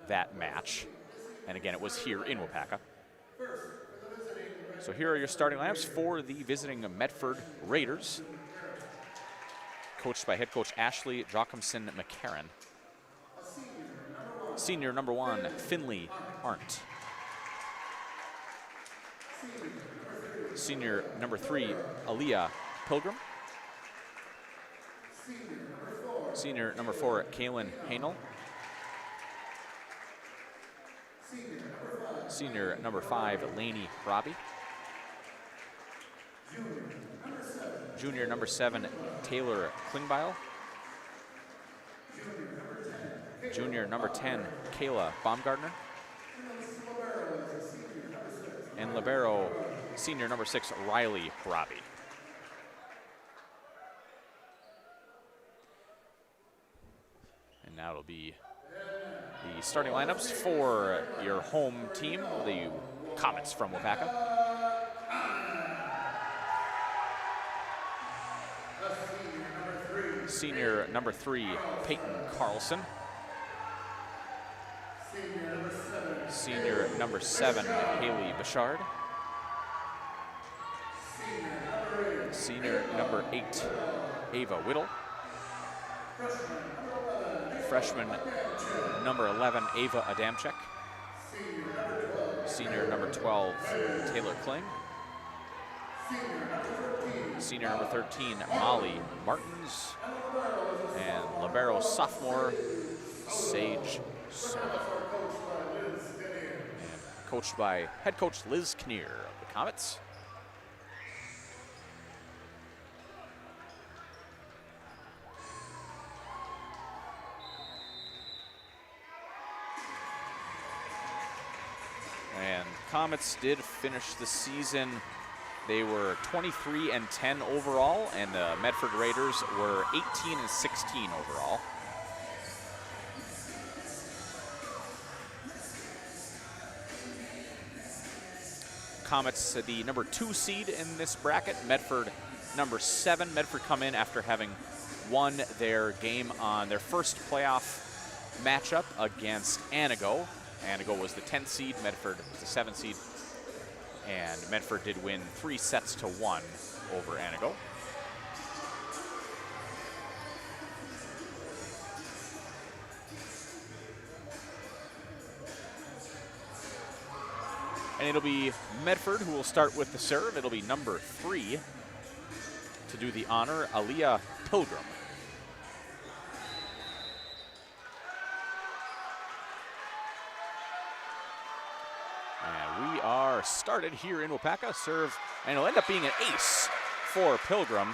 that match. And again, it was here in Waupaca. So here are your starting lineups for the visiting Medford Raiders, coached by head coach Ashley Joachimson McCarran. Senior number 1, Finley Arndt. Senior number 3, Aaliyah Pilgrim. Senior number 4, Kaylin Hanel. Senior number 5, Lainey Robbie. Junior number 7, Taylor Klingbeil. Junior number 10, Kayla Baumgartner. And libero, senior number 6, Riley Robbie. And now it'll be the starting lineups for your home team, the Comets from Waupaca. Senior number 3, Peyton Carlson. Senior number 7, Haley Bouchard. Senior number 8, Ava Whittle. Freshman number 11, Ava Adamczyk. Senior number 12, Taylor Kling. Senior number 13, Molly Martins. And libero sophomore, Sage Sola. And coached by head coach Liz Kinnear of the Comets. And Comets did finish the season. They were 23-10 overall, and the Medford Raiders were 18-16 overall. Comets, the number 2 seed in this bracket. Medford, number 7. Medford come in after having won their game on their first playoff matchup against Anago. Anago was the 10th seed, Medford was the 7th seed. And Medford did win 3-1 over Anago. And it'll be Medford who will start with the serve. It'll be number 3 to do the honor, Aaliyah Pilgrim. And we are started here in Waupaca. Serve, and it'll end up being an ace for Pilgrim,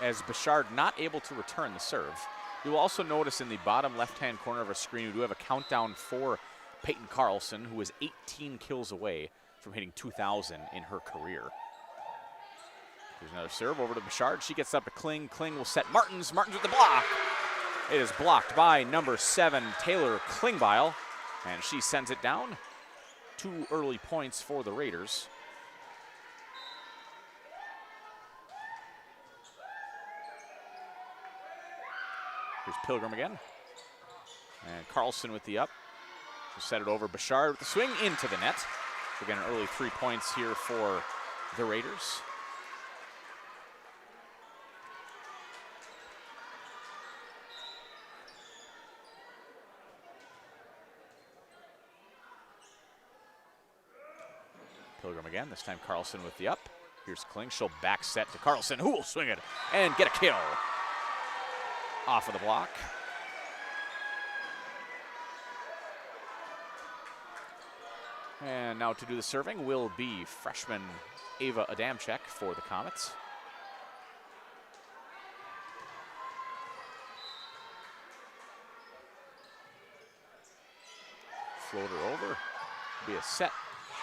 as Bouchard not able to return the serve. You will also notice in the bottom left-hand corner of our screen, we do have a countdown for Peyton Carlson, who is 18 kills away from hitting 2,000 in her career. Here's another serve over to Bouchard. She gets up to Kling. Kling will set Martins. Martins with the block. It is blocked by number 7, Taylor Klingbeil, and she sends it down. 2 early points for the Raiders. Here's Pilgrim again. And Carlson with the up. She'll set it over. Bouchard with the swing into the net. So again, an early 3 points here for the Raiders. Pilgrim again, this time Carlson with the up. Here's Kling, she'll back set to Carlson, who will swing it and get a kill off of the block. And now to do the serving will be freshman Ava Adamczyk for the Comets. Floater over, be a set.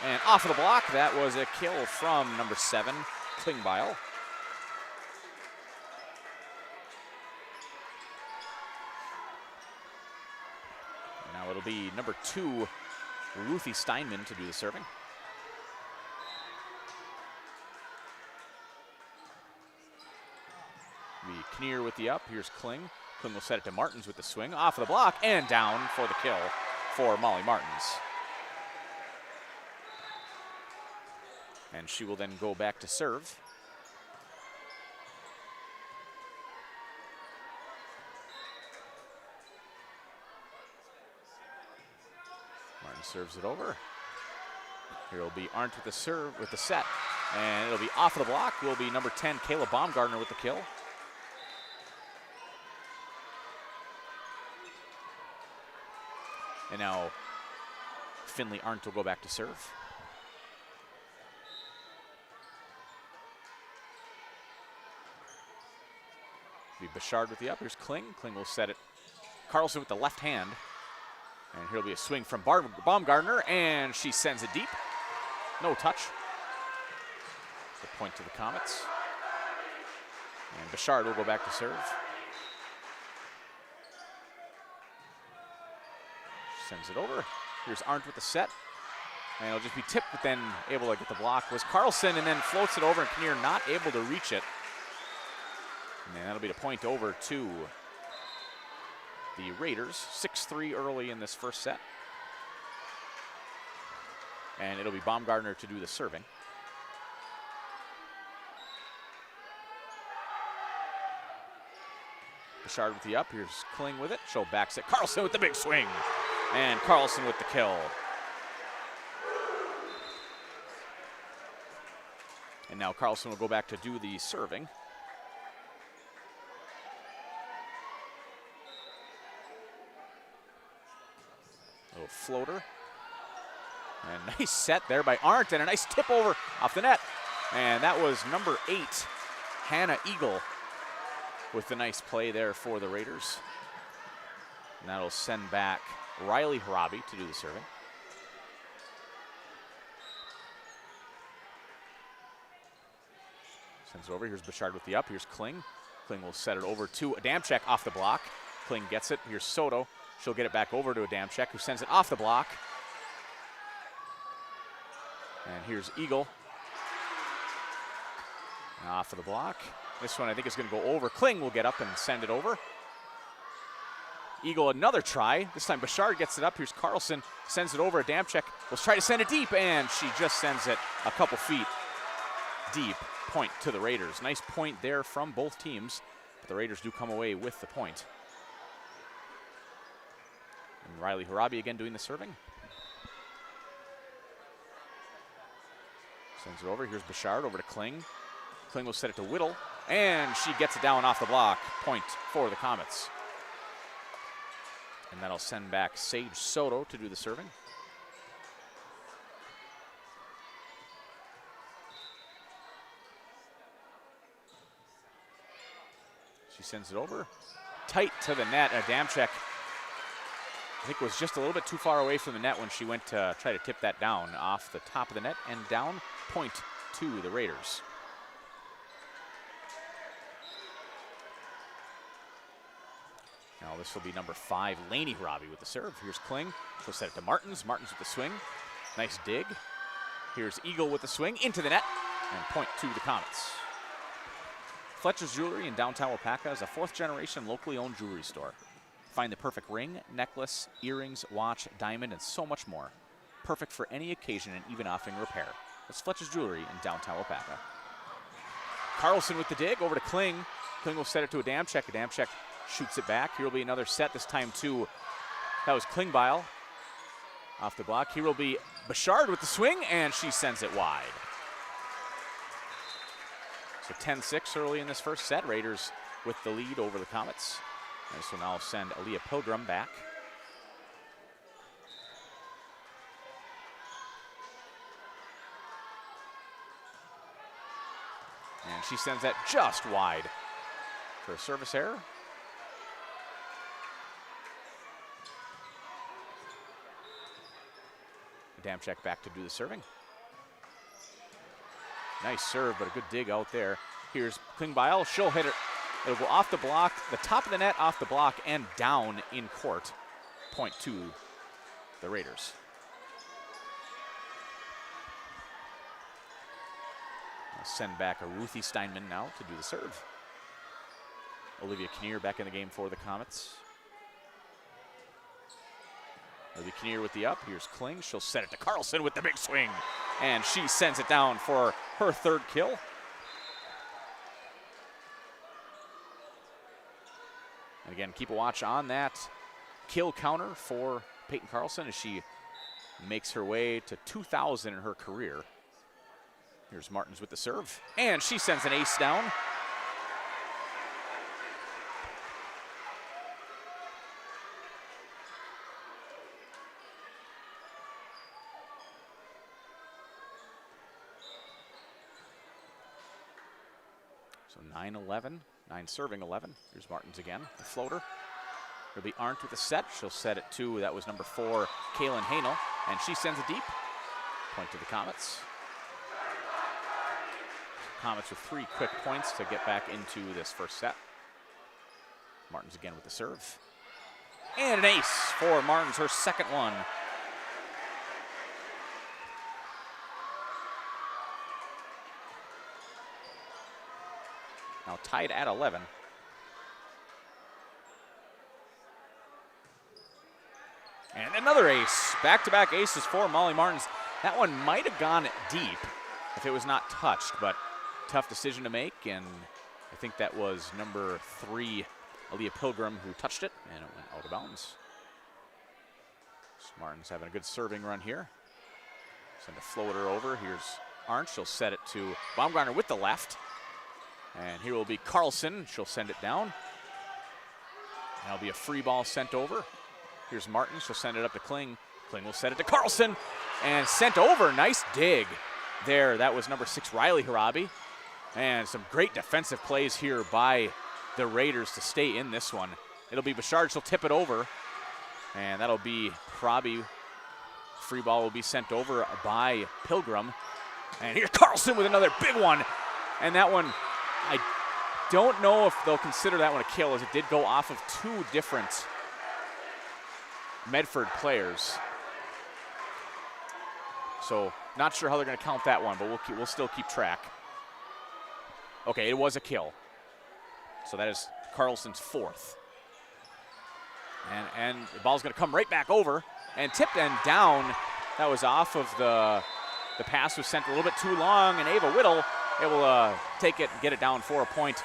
And off of the block, that was a kill from number 7, Klingbeil. Now it'll be number 2, Ruthie Steinman to do the serving. The Kinnear with the up. Here's Kling. Kling will set it to Martins with the swing, off of the block, and down for the kill for Molly Martins. And she will then go back to serve. Martin serves it over. Here will be Arndt with the serve, with the set, and it'll be off of the block. Will be number 10, Kayla Baumgartner with the kill. And now Finley Arndt will go back to serve. Be Bouchard with the up. Here's Kling. Kling will set it. Carlson with the left hand. And here'll be a swing from Baumgartner, and she sends it deep. No touch. The point to the Comets. And Bouchard will go back to serve. She sends it over. Here's Arndt with the set. And it'll just be tipped, but then able to get the block was Carlson, and then floats it over, and Kinnear not able to reach it. And that'll be the point over to the Raiders. 6-3 early in this first set. And it'll be Baumgartner to do the serving. Bouchard with the up. Here's Kling with it. She'll backs it. Carlson with the big swing. And Carlson with the kill. And now Carlson will go back to do the serving. Little floater. And nice set there by Arndt, and a nice tip over off the net. And that was number 8, Hannah Eagle, with the nice play there for the Raiders. And that'll send back Riley Harabi to do the serving. Sends it over. Here's Bouchard with the up. Here's Kling. Kling will set it over to Adamczyk off the block. Kling gets it. Here's Soto. She'll get it back over to Adamczyk, who sends it off the block. And here's Eagle. And off of the block. This one I think is going to go over. Kling will get up and send it over. Eagle another try. This time Bouchard gets it up. Here's Carlson. Sends it over. Adamczyk will try to send it deep, and she just sends it a couple feet deep. Point to the Raiders. Nice point there from both teams, but the Raiders do come away with the point. And Riley Harabi again doing the serving. Sends it over. Here's Bouchard over to Kling. Kling will set it to Whittle, and she gets it down off the block. Point for the Comets. And that'll send back Sage Soto to do the serving. She sends it over. Tight to the net. Adamczyk, I think, was just a little bit too far away from the net when she went to try to tip that down off the top of the net and down. Point to the Raiders. Now this will be number 5, Lainey Harabi with the serve. Here's Kling. She'll set it to Martins. Martins with the swing. Nice dig. Here's Eagle with the swing into the net, and point to the Comets. Fletcher's Jewelry in downtown Waupaca is a 4th-generation locally owned jewelry store. Find the perfect ring, necklace, earrings, watch, diamond, and so much more. Perfect for any occasion and even offering repair. That's Fletcher's Jewelry in downtown Waupaca. Carlson with the dig over to Kling. Kling will set it to Adamczyk. Adamczyk shoots it back. Here will be another set, this time to, that was Klingbeil off the block. Here will be Bouchard with the swing, and she sends it wide. So 10-6 early in this first set. Raiders with the lead over the Comets. And this will now send Aaliyah Pilgrim back. And she sends that just wide for a service error. Adamczyk back to do the serving. Nice serve, but a good dig out there. Here's Klingbeil. She'll hit it. It'll go off the block, the top of the net, off the block, and down in court. Point to the Raiders. I'll send back a Ruthie Steinman now to do the serve. Olivia Kinnear back in the game for the Comets. Olivia Kinnear with the up. Here's Kling. She'll set it to Carlson with the big swing. And she sends it down for her third kill. And again, keep a watch on that kill counter for Peyton Carlson as she makes her way to 2,000 in her career. Here's Martins with the serve, and she sends an ace down. So 9-11, 9 serving 11. Here's Martins again, the floater. It'll be Arndt with the set. She'll set it to, that was number 4, Kaylin Hanel, and she sends it deep. Point to the Comets. Comets with 3 quick points to get back into this first set. Martins again with the serve. And an ace for Martins, her second one. Now tied at 11. And another ace. Back-to-back aces for Molly Martins. That one might have gone deep if it was not touched, but tough decision to make, and I think that was number 3, Aaliyah Pilgrim, who touched it, and it went out of bounds. So Martins having a good serving run here. Send a floater over. Here's Arndt. She'll set it to Baumgartner with the left. And here will be Carlson. She'll send it down. That'll be a free ball sent over. Here's Martins. She'll send it up to Kling. Kling will set it to Carlson. And sent over. Nice dig there. That was number 6, Riley Harabi. And some great defensive plays here by the Raiders to stay in this one. It'll be Bouchard. She'll tip it over. And that'll be Harabi. Free ball will be sent over by Pilgrim. And here's Carlson with another big one. And that one, I don't know if they'll consider that one a kill, as it did go off of 2 different Medford players. So not sure how they're going to count that one, but we'll still keep track. Okay, it was a kill. So that is Carlson's 4th. And the ball's going to come right back over and tipped and down. That was off of the pass was sent a little bit too long, and Ava Whittle able take it and get it down for a point.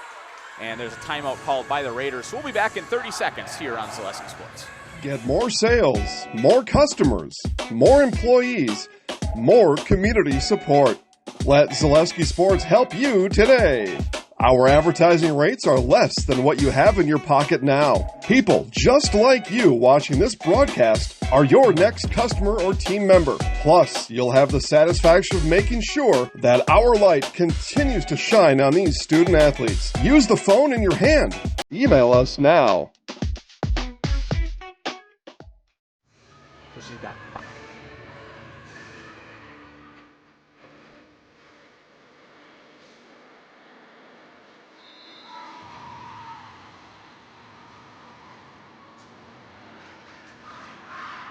And there's a timeout called by the Raiders. So we'll be back in 30 seconds here on Zaleski Sports. Get more sales, more customers, more employees, more community support. Let Zaleski Sports help you today. Our advertising rates are less than what you have in your pocket now. People just like you watching this broadcast are your next customer or team member. Plus, you'll have the satisfaction of making sure that our light continues to shine on these student athletes. Use the phone in your hand. Email us now.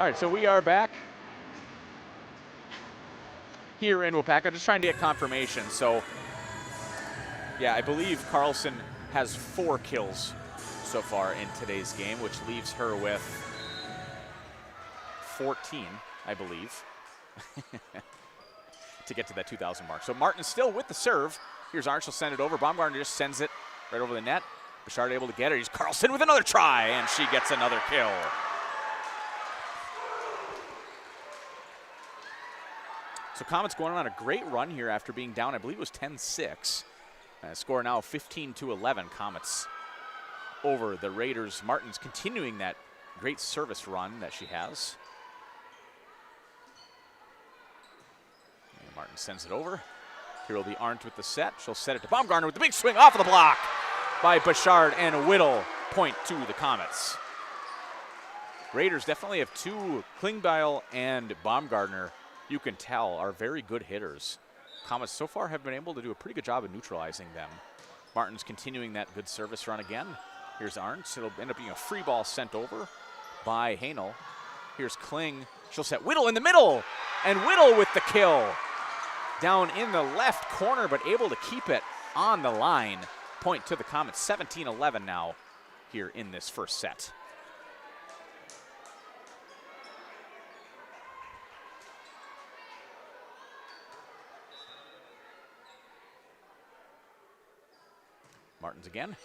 All right, so we are back here in Waupaca, just trying to get confirmation. So, yeah, I believe Carlson has 4 kills so far in today's game, which leaves her with 14, I believe, to get to that 2,000 mark. So Martin's still with the serve. Here's Arndt. She'll send it over. Baumgartner just sends it right over the net. Bouchard able to get it. Here's Carlson with another try, and she gets another kill. So Comets going on a great run here after being down, I believe it was 10-6. Score now 15-11, Comets over the Raiders. Martins continuing that great service run that she has. And Martin sends it over. Here will be Arndt with the set. She'll set it to Baumgartner with the big swing off of the block by Bouchard, and Whittle point to the Comets. Raiders definitely have 2, Klingbeil and Baumgartner, you can tell, are very good hitters. Comets so far have been able to do a pretty good job of neutralizing them. Martin's continuing that good service run again. Here's Arndt. It'll end up being a free ball sent over by Hanel. Here's Kling. She'll set Whittle in the middle, and Whittle with the kill. Down in the left corner, but able to keep it on the line. point to the Comets. 17-11 now here in this first set. Martins again.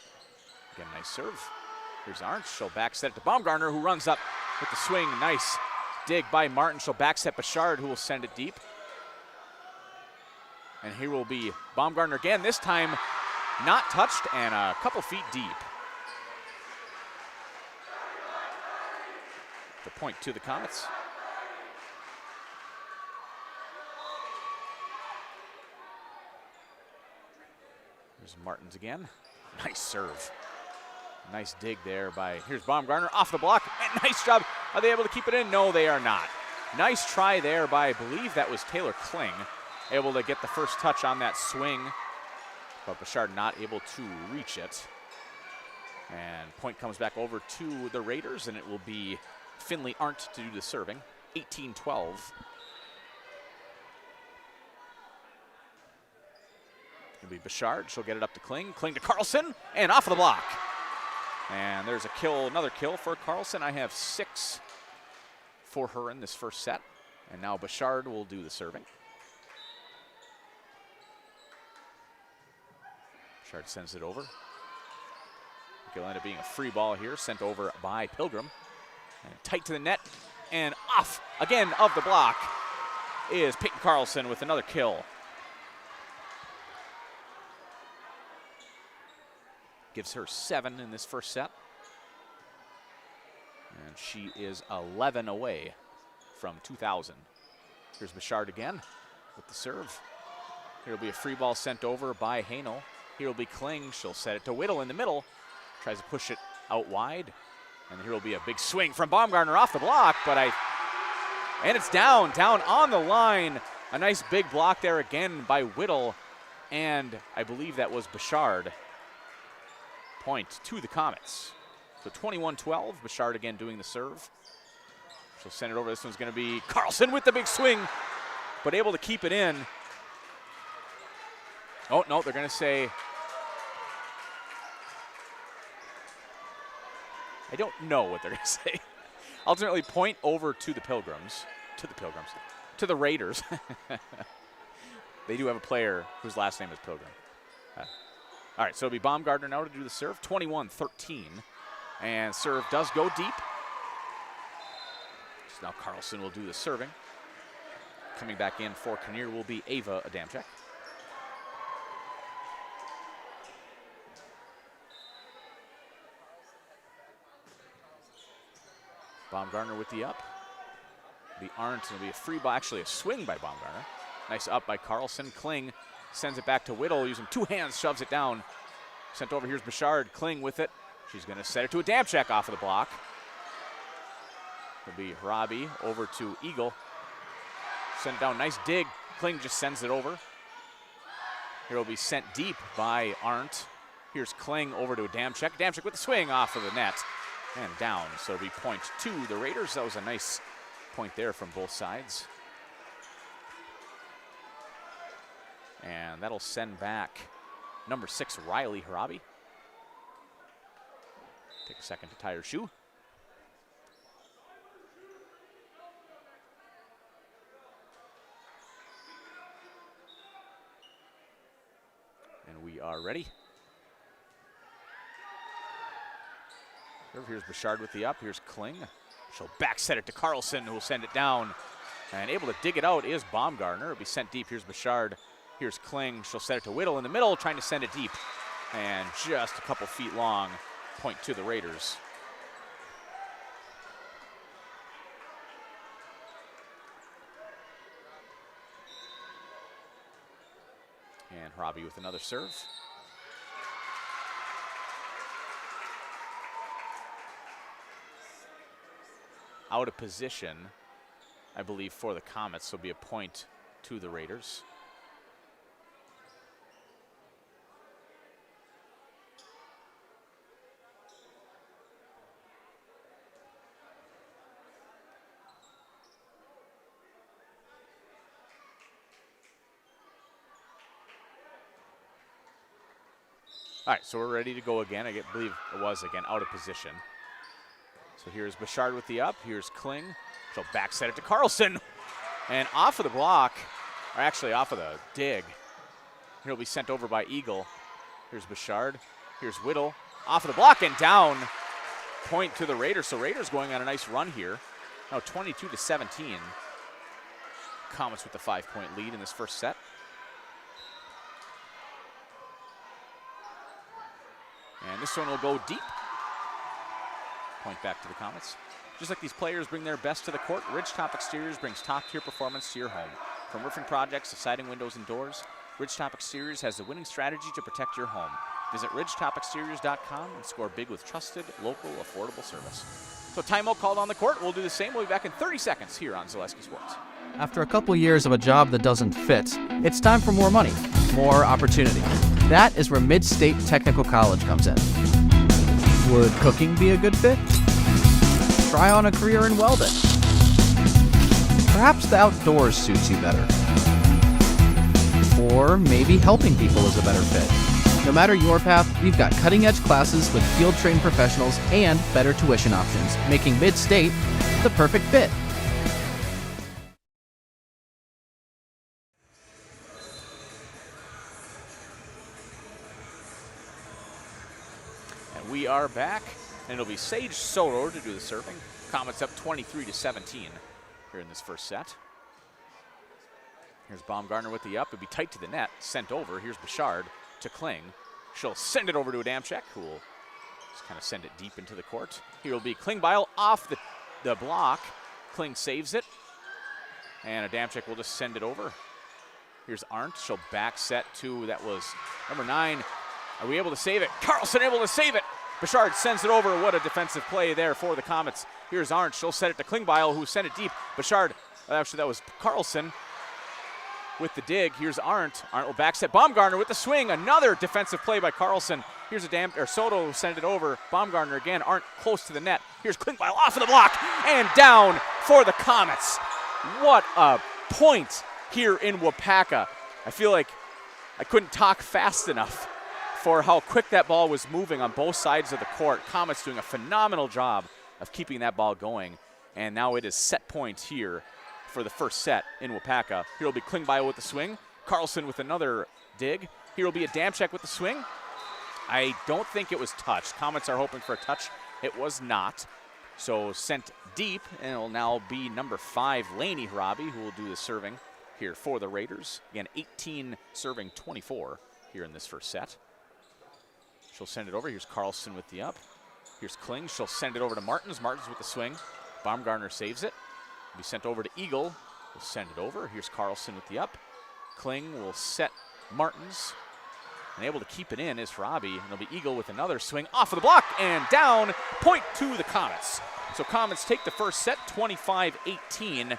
Again, nice serve. Here's Arndt. She'll back set it to Baumgartner, who runs up with the swing. Nice dig by Martin. She'll back set Bouchard, who will send it deep. And here will be Baumgartner again, this time not touched and a couple feet deep. The point to the Comets. Here's Martins again. Nice serve. Nice dig there by, here's Baumgartner off the block, and nice job. Are they able to keep it in? No, they are not. Nice try there by, I believe that was Taylor Kling, able to get the first touch on that swing, but Bouchard not able to reach it. And point comes back over to the Raiders, and it will be Finley Arndt to do the serving. 18-12. It'll be Bouchard. She'll get it up to Kling. Kling to Carlson, and off of the block. And there's a kill, another kill for Carlson. I have 6 for her in this first set. And now Bouchard will do the serving. Bouchard sends it over. It'll end up being a free ball here, sent over by Pilgrim. And tight to the net, and off again of the block is Peyton Carlson with another kill. Gives her 7 in this first set. And she is 11 away from 2,000. Here's Bouchard again with the serve. Here will be a free ball sent over by Haenel. Here will be Kling. She'll set it to Whittle in the middle. Tries to push it out wide. And here will be a big swing from Baumgartner off the block, and it's down on the line. A nice big block there again by Whittle, and I believe that was Bouchard. Point to the Comets. So 21-12, Bouchard again doing the serve. She'll send it over. This one's going to be Carlson with the big swing, but able to keep it in. Oh, no, they're going to say, I don't know what they're going to say. Ultimately, point over to the Pilgrims, to the Raiders. They do have a player whose last name is Pilgrim. All right, so it'll be Baumgartner now to do the serve, 21-13. And serve does go deep. So now Carlson will do the serving. Coming back in for Kinnear will be Ava Adamczyk. Baumgartner with the up. The Arndt, will be a free ball, actually a swing by Baumgartner. Nice up by Carlson. Kling sends it back to Whittle using 2 hands, shoves it down. Sent over, here's Bouchard. Kling with it. She's going to set it to Adamczyk off of the block. It'll be Harabi over to Eagle. Sent it down, nice dig. Kling just sends it over. Here will be sent deep by Arndt. Here's Kling over to Adamczyk. Adamczyk with the swing off of the net. And down, so it'll be point to the Raiders. That was a nice point there from both sides. And that'll send back number 6, Riley Harabi. Take a second to tie her shoe. And we are ready. Here's Bouchard with the up. Here's Kling. She'll back set it to Carlson, who will send it down. And able to dig it out is Baumgartner. It'll be sent deep. Here's Bouchard. Here's Kling. She'll set it to Whittle in the middle, trying to send it deep. And just a couple feet long. Point to the Raiders. And Harabi with another serve. Out of position, I believe, for the Comets, so it'll be a point to the Raiders. All right, so we're ready to go again. I believe it was, again, out of position. So here's Bouchard with the up. Here's Kling. She'll back set it to Carlson. And off of the block, or actually off of the dig. He'll be sent over by Eagle. Here's Bouchard. Here's Whittle. Off of the block and down. Point to the Raiders. So Raiders going on a nice run here. Now 22-17. Comets with the 5-point lead in this first set. And this one will go deep. Point back to the Comets. Just like these players bring their best to the court, Ridgetop Exteriors brings top-tier performance to your home. From roofing projects to siding, windows, and doors, Ridgetop Exteriors has the winning strategy to protect your home. Visit ridgetopexteriors.com and score big with trusted, local, affordable service. So timeout called on the court. We'll do the same. We'll be back in 30 seconds here on Zaleski Sports. After a couple years of a job that doesn't fit, it's time for more money, more opportunity. That is where Mid-State Technical College comes in. Would cooking be a good fit? Try on a career in welding. Perhaps the outdoors suits you better. Or maybe helping people is a better fit. No matter your path, we've got cutting-edge classes with field-trained professionals and better tuition options, making Mid-State the perfect fit. And we are back, and it'll be Sage Soto to do the serving. Comets up 23-17 here in this first set. Here's Baumgartner with the up. It'll be tight to the net, sent over. Here's Bouchard to Kling. She'll send it over to Adamczyk, who will just kind of send it deep into the court. Here will be Klingbeil off the block. Kling saves it, and Adamczyk will just send it over. Here's Arndt. She'll back set to, that was number 9. Are we able to save it? Carlson able to save it. Bouchard sends it over. What a defensive play there for the Comets. Here's Arndt. She'll set it to Klingbeil, who sent it deep. Bouchard, actually that was Carlson with the dig. Here's Arndt. Arndt will back set. Baumgartner with the swing. Another defensive play by Carlson. Here's Soto who sent it over. Baumgartner again. Arndt close to the net. Here's Klingbeil off of the block and down for the Comets. What a point here in Waupaca. I feel like I couldn't talk fast enough for how quick that ball was moving on both sides of the court. Comets doing a phenomenal job of keeping that ball going. And now it is set point here for the first set in Waupaca. Here will be Klingbeil with the swing. Carlson with another dig. Here will be Adamczyk with the swing. I don't think it was touched. Comets are hoping for a touch. It was not. So sent deep, and it will now be number 5, Lainey Harabi, who will do the serving here for the Raiders. Again, 18 serving 24 here in this first set. She'll send it over. Here's Carlson with the up. Here's Kling. She'll send it over to Martins. Martins with the swing. Baumgartner saves it. Be sent over to Eagle. Will send it over. Here's Carlson with the up. Kling will set Martins. And able to keep it in is Harabi. And it'll be Eagle with another swing off of the block and down. Point to the Comets. So Comets take the first set, 25-18.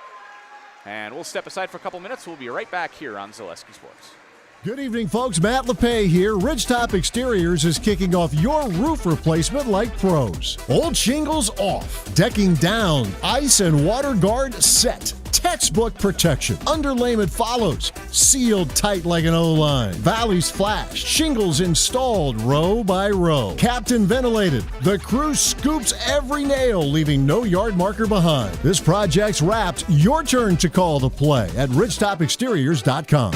And we'll step aside for a couple minutes. We'll be right back here on Zaleski Sports. Good evening, folks. Matt LePay here. Ridgetop Exteriors is kicking off your roof replacement like pros. Old shingles off, decking down, ice and water guard set. Textbook protection. Underlayment follows. Sealed tight like an O-line. Valleys flashed. Shingles installed row by row. Captain ventilated. The crew scoops every nail, leaving no yard marker behind. This project's wrapped. Your turn to call the play at ridgetopexteriors.com.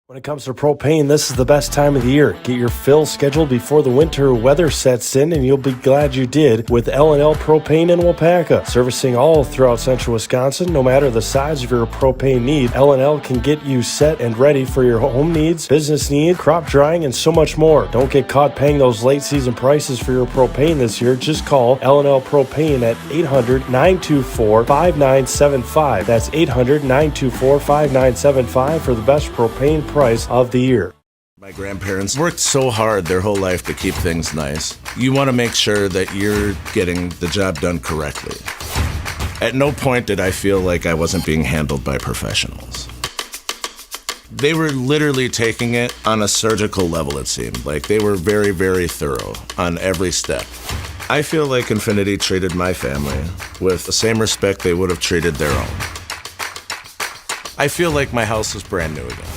When it comes to propane, this is the best time of the year. Get your fill scheduled before the winter weather sets in, and you'll be glad you did with L&L Propane in Waupaca. Servicing all throughout central Wisconsin, no matter the size of your propane need, L&L can get you set and ready for your home needs, business needs, crop drying, and so much more. Don't get caught paying those late season prices for your propane this year. Just call L&L Propane at 800-924-5975. That's 800-924-5975 for the best propane price of the year. My grandparents worked so hard their whole life to keep things nice. You want to make sure that you're getting the job done correctly. At no point did I feel like I wasn't being handled by professionals. They were literally taking it on a surgical level, it seemed. Like they were very, very thorough on every step. I feel like Infinity treated my family with the same respect they would have treated their own. I feel like my house is brand new again.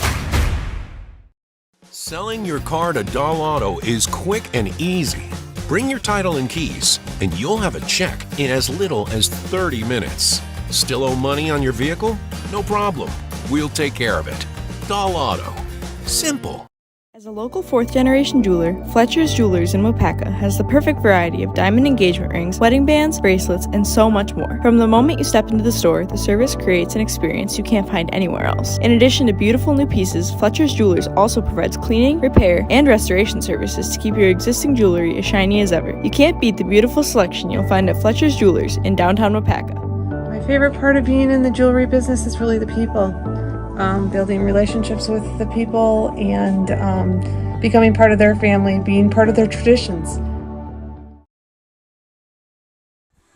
Selling your car to Doll Auto is quick and easy. Bring your title and keys, and you'll have a check in as little as 30 minutes. Still owe money on your vehicle? No problem. We'll take care of it. Doll Auto. Simple. As a local fourth-generation jeweler, Fletcher's Jewelers in Waupaca has the perfect variety of diamond engagement rings, wedding bands, bracelets, and so much more. From the moment you step into the store, the service creates an experience you can't find anywhere else. In addition to beautiful new pieces, Fletcher's Jewelers also provides cleaning, repair, and restoration services to keep your existing jewelry as shiny as ever. You can't beat the beautiful selection you'll find at Fletcher's Jewelers in downtown Waupaca. My favorite part of being in the jewelry business is really the people. Building relationships with the people and becoming part of their family, being part of their traditions.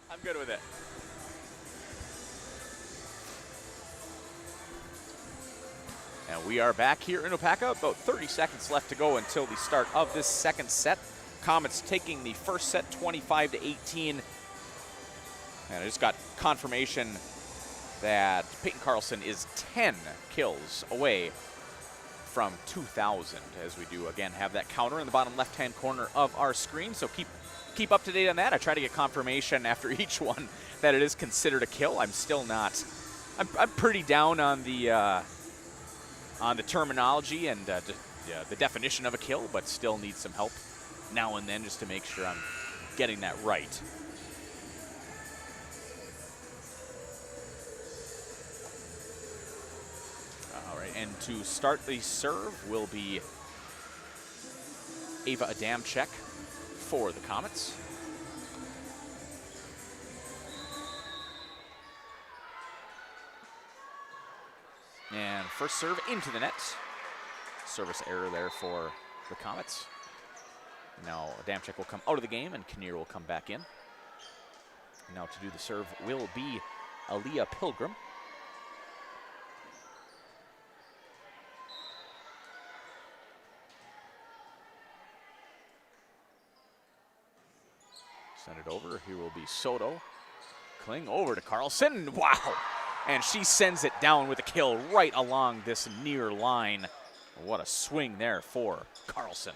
I'm good with it. And we are back here in Waupaca. About 30 seconds left to go until the start of this second set. Comets taking the first set 25-18. And I just got confirmation that Peyton Carlson is 10 kills away from 2,000, as we do again have that counter in the bottom left-hand corner of our screen. So keep up to date on that. I try to get confirmation after each one that it is considered a kill. I'm still not. I'm pretty down on the terminology and the definition of a kill, but still need some help now and then just to make sure I'm getting that right. And to start the serve will be Ava Adamczyk for the Comets. And first serve into the net. Service error there for the Comets. Now Adamczyk will come out of the game and Kinnear will come back in. Now to do the serve will be Aaliyah Pilgrim. Send it over. Here will be Soto. Kling over to Carlson. Wow! And she sends it down with a kill right along this near line. What a swing there for Carlson.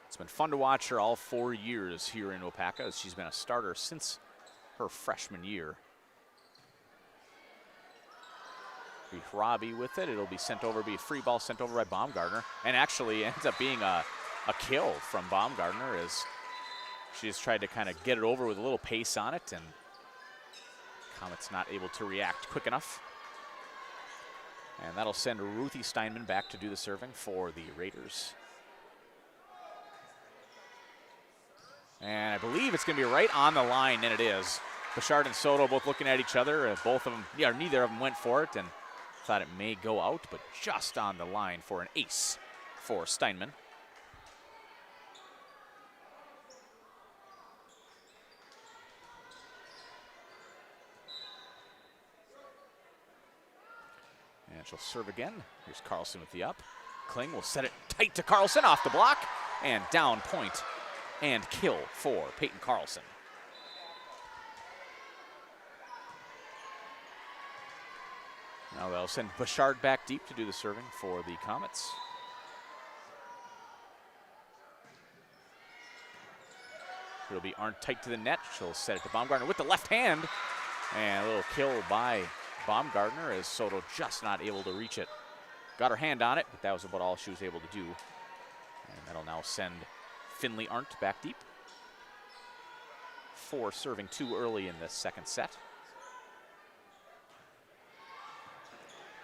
It's been fun to watch her all 4 years here in Waupaca, as she's been a starter since her freshman year. Robbie with it. It'll be sent over, be a free ball sent over by Baumgartner, and actually ends up being a kill from Baumgartner as she just tried to kind of get it over with a little pace on it, and Comets not able to react quick enough. And that'll send Ruthie Steinman back to do the serving for the Raiders. And I believe it's going to be right on the line, and it is. Bouchard and Soto both looking at each other. Both of them, neither of them went for it, and thought it may go out, but just on the line for an ace for Steinman. And she'll serve again. Here's Carlson with the up. Kling will set it tight to Carlson off the block, and down point and kill for Peyton Carlson. Now they'll send Bouchard back deep to do the serving for the Comets. It'll be Arndt tight to the net. She'll set it to Baumgartner with the left hand. And a little kill by Baumgartner as Soto just not able to reach it. Got her hand on it, but that was about all she was able to do. And that'll now send Finley Arndt back deep for serving too early in this second set.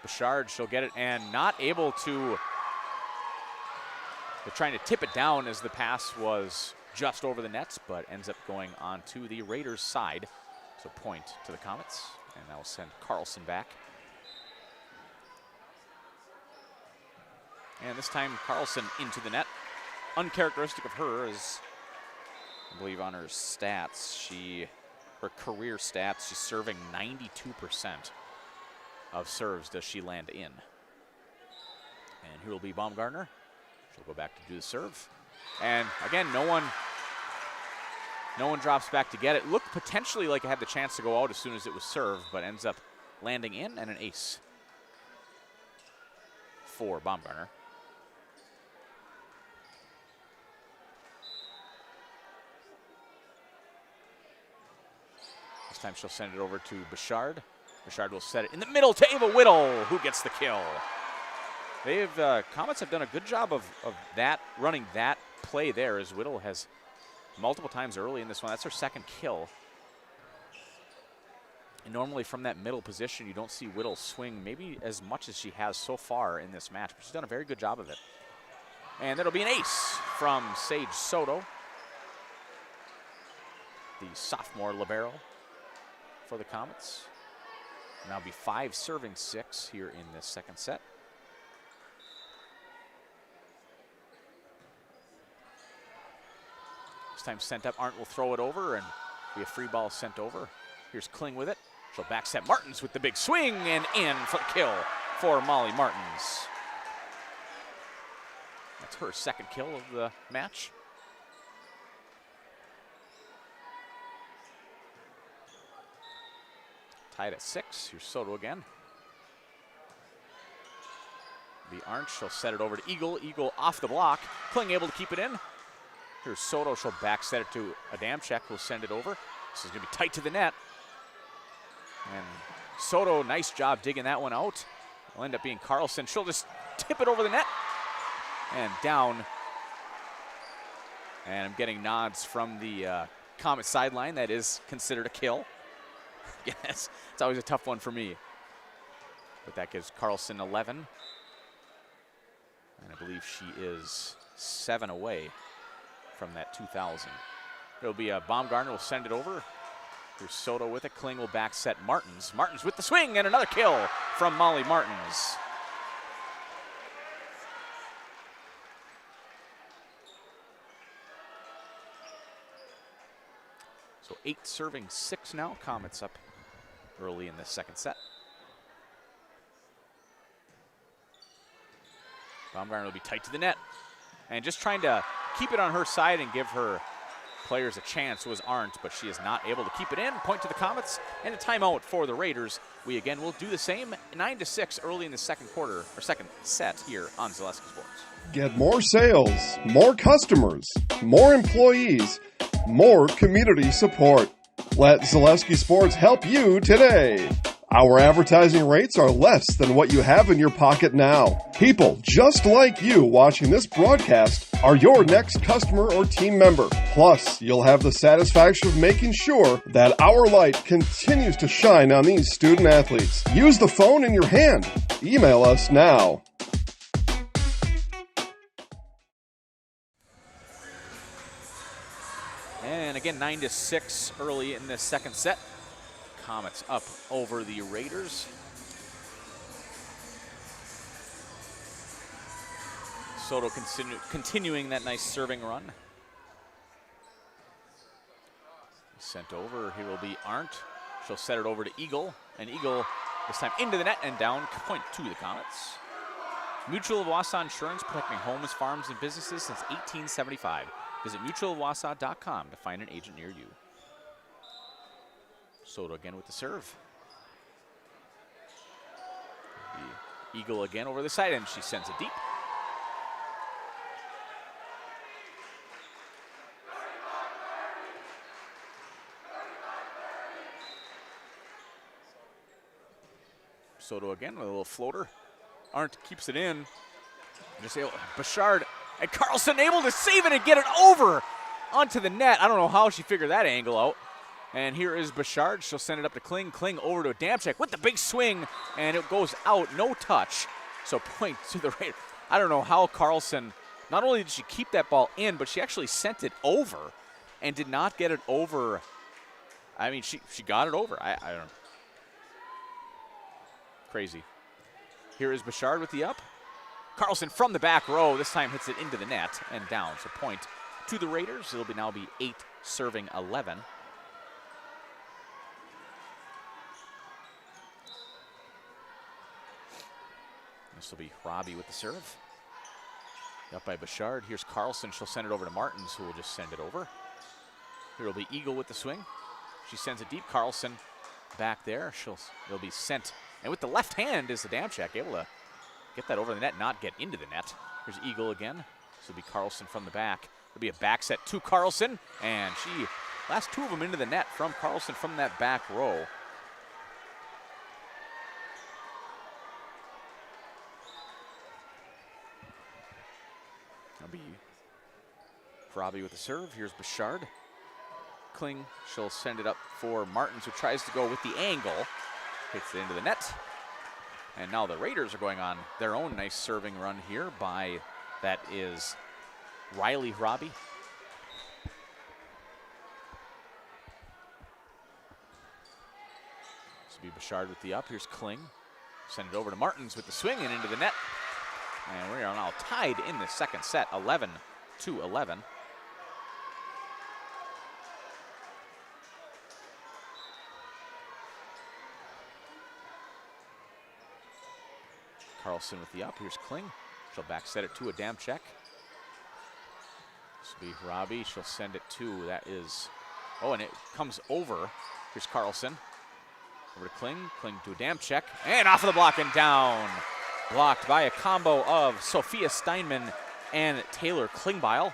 Bouchard, she'll get it and not able to. They're trying to tip it down as the pass was just over the nets, but ends up going on to the Raiders' side. So point to the Comets, and that will send Carlson back. And this time Carlson into the net. Uncharacteristic of her is, I believe on her stats, her career stats, she's serving 92% of serves does she land in. And here will be Baumgartner. She'll go back to do the serve. And again, no one drops back to get it. Looked potentially like it had the chance to go out as soon as it was served, but ends up landing in and an ace for Baumgartner. This time she'll send it over to Bouchard. Bouchard will set it in the middle to Ava Whittle, who gets the kill. Comets have done a good job of that, running that play there, as Whittle has multiple times early in this one. That's her second kill. And normally from that middle position, you don't see Whittle swing maybe as much as she has so far in this match, but she's done a very good job of it. And that'll be an ace from Sage Soto, the sophomore libero for the Comets. Now be 5 serving 6 here in this second set. This time sent up, Arndt will throw it over and be a free ball sent over. Here's Kling with it. She'll back set Martins with the big swing and in for the kill for Molly Martins. That's her second kill of the match. Tied at 6. Here's Soto again. The Arndt, she'll set it over to Eagle. Eagle off the block. Kling able to keep it in. Here's Soto, she'll back set it to Adamczyk, who'll send it over. This is gonna be tight to the net. And Soto, nice job digging that one out. It'll end up being Carlson. She'll just tip it over the net and down. And I'm getting nods from the Comet sideline. That is considered a kill. Yes, it's always a tough one for me. But that gives Carlson 11. And I believe she is 7 away from that 2,000. It'll be Baumgartner will send it over. Here's Soto with it. Kling will back set Martins. Martins with the swing and another kill from Molly Martins. So 8 serving 6 now. Comets up early in this second set. Baumgartner will be tight to the net. And just trying to keep it on her side and give her players a chance was Arndt, but she is not able to keep it in. Point to the Comets and a timeout for the Raiders. We again will do the same, 9-6 early in the second quarter, or second set here on Zaleski Sports. Get more sales, more customers, more employees, more community support. Let Zaleski Sports help you today. Our advertising rates are less than what you have in your pocket now. People just like you watching this broadcast are your next customer or team member. Plus, you'll have the satisfaction of making sure that our light continues to shine on these student athletes. Use the phone in your hand. Email us now. And again, 9-6 early in this second set. Comets up over the Raiders. Soto continuing that nice serving run. Sent over, here will be Arndt. She'll set it over to Eagle, and Eagle this time into the net and down, point to the Comets. Mutual of Wausau Insurance, protecting homes, farms, and businesses since 1875. Visit mutualofwausau.com to find an agent near you. Soto again with the serve. The Eagle again over the side, and she sends it deep. Soto again with a little floater. Arndt keeps it in. Just Bouchard and Carlson able to save it and get it over onto the net. I don't know how she figured that angle out. And here is Bouchard. She'll send it up to Kling. Kling over to Adamczyk with the big swing, and it goes out, no touch. So point to the Raiders. I don't know how Carlson, not only did she keep that ball in, but she actually sent it over and did not get it over. I mean, she got it over. I don't know. Crazy. Here is Bouchard with the up. Carlson from the back row. This time hits it into the net and down. So point to the Raiders. It'll now be 8 serving 11. This will be Robbie with the serve. Up by Bouchard. Here's Carlson. She'll send it over to Martins, who will just send it over. Here will be Eagle with the swing. She sends it deep. Carlson back there. It'll be sent. And with the left hand is Adamczyk able to get that over the net, not get into the net. Here's Eagle again. This will be Carlson from the back. It'll be a back set to Carlson, and she last two of them into the net from Carlson from that back row. That'll be Robbie with the serve. Here's Bouchard. Kling, she'll send it up for Martins, who tries to go with the angle. Hits it into the net. And now the Raiders are going on their own nice serving run here by, that is Riley Robbie. This will be Bouchard with the up. Here's Kling. Send it over to Martins with the swing and into the net. And we are now tied in the second set, 11-11. Carlson with the up. Here's Kling. She'll back set it to a damp check. This will be Robbie. She'll send it to, that is, oh, and it comes over. Here's Carlson. Over to Kling. Kling to a damp check. And off of the block and down. Blocked by a combo of Sophia Steinman and Taylor Klingbeil.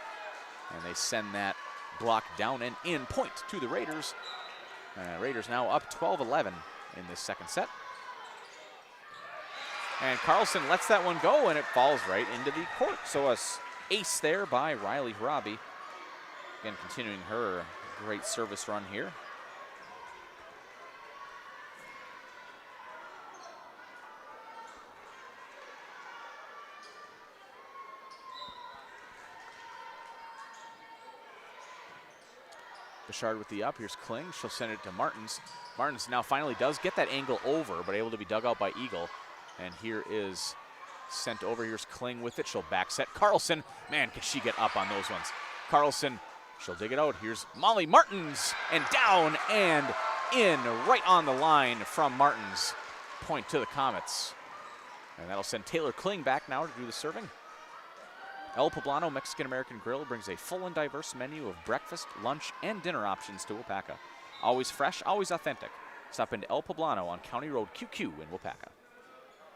And they send that block down and in. Point to the Raiders. Raiders now up 12-11 in this second set. And Carlson lets that one go, and it falls right into the court. So a ace there by Riley Robbie. Again, continuing her great service run here. Bouchard with the up. Here's Kling. She'll send it to Martins. Martins now finally does get that angle over, but able to be dug out by Eagle. And here is sent over. Here's Kling with it. She'll back set. Carlson, man, can she get up on those ones. Carlson, she'll dig it out. Here's Molly Martins, and down and in, right on the line from Martins. Point to the Comets. And that'll send Taylor Kling back now to do the serving. El Poblano Mexican-American Grill brings a full and diverse menu of breakfast, lunch, and dinner options to Waupaca. Always fresh, always authentic. Stop into El Poblano on County Road QQ in Waupaca.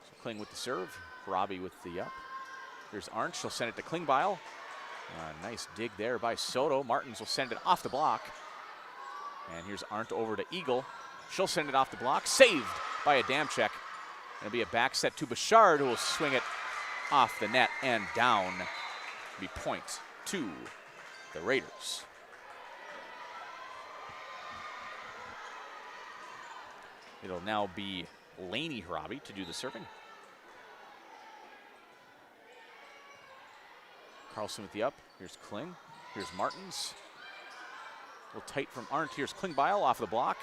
So Kling with the serve, Robbie with the up. Here's Arndt, she'll send it to Klingbeil. Nice dig there by Soto. Martins will send it off the block. And here's Arndt over to Eagle. She'll send it off the block, saved by a dam check. It'll be a back set to Bouchard, who will swing it off the net and down. Be point to the Raiders. It'll now be Laney Robbie to do the serving. Carlson with the up. Here's Kling. Here's Martins. A little tight from Arndt. Here's Klingbeil off the block.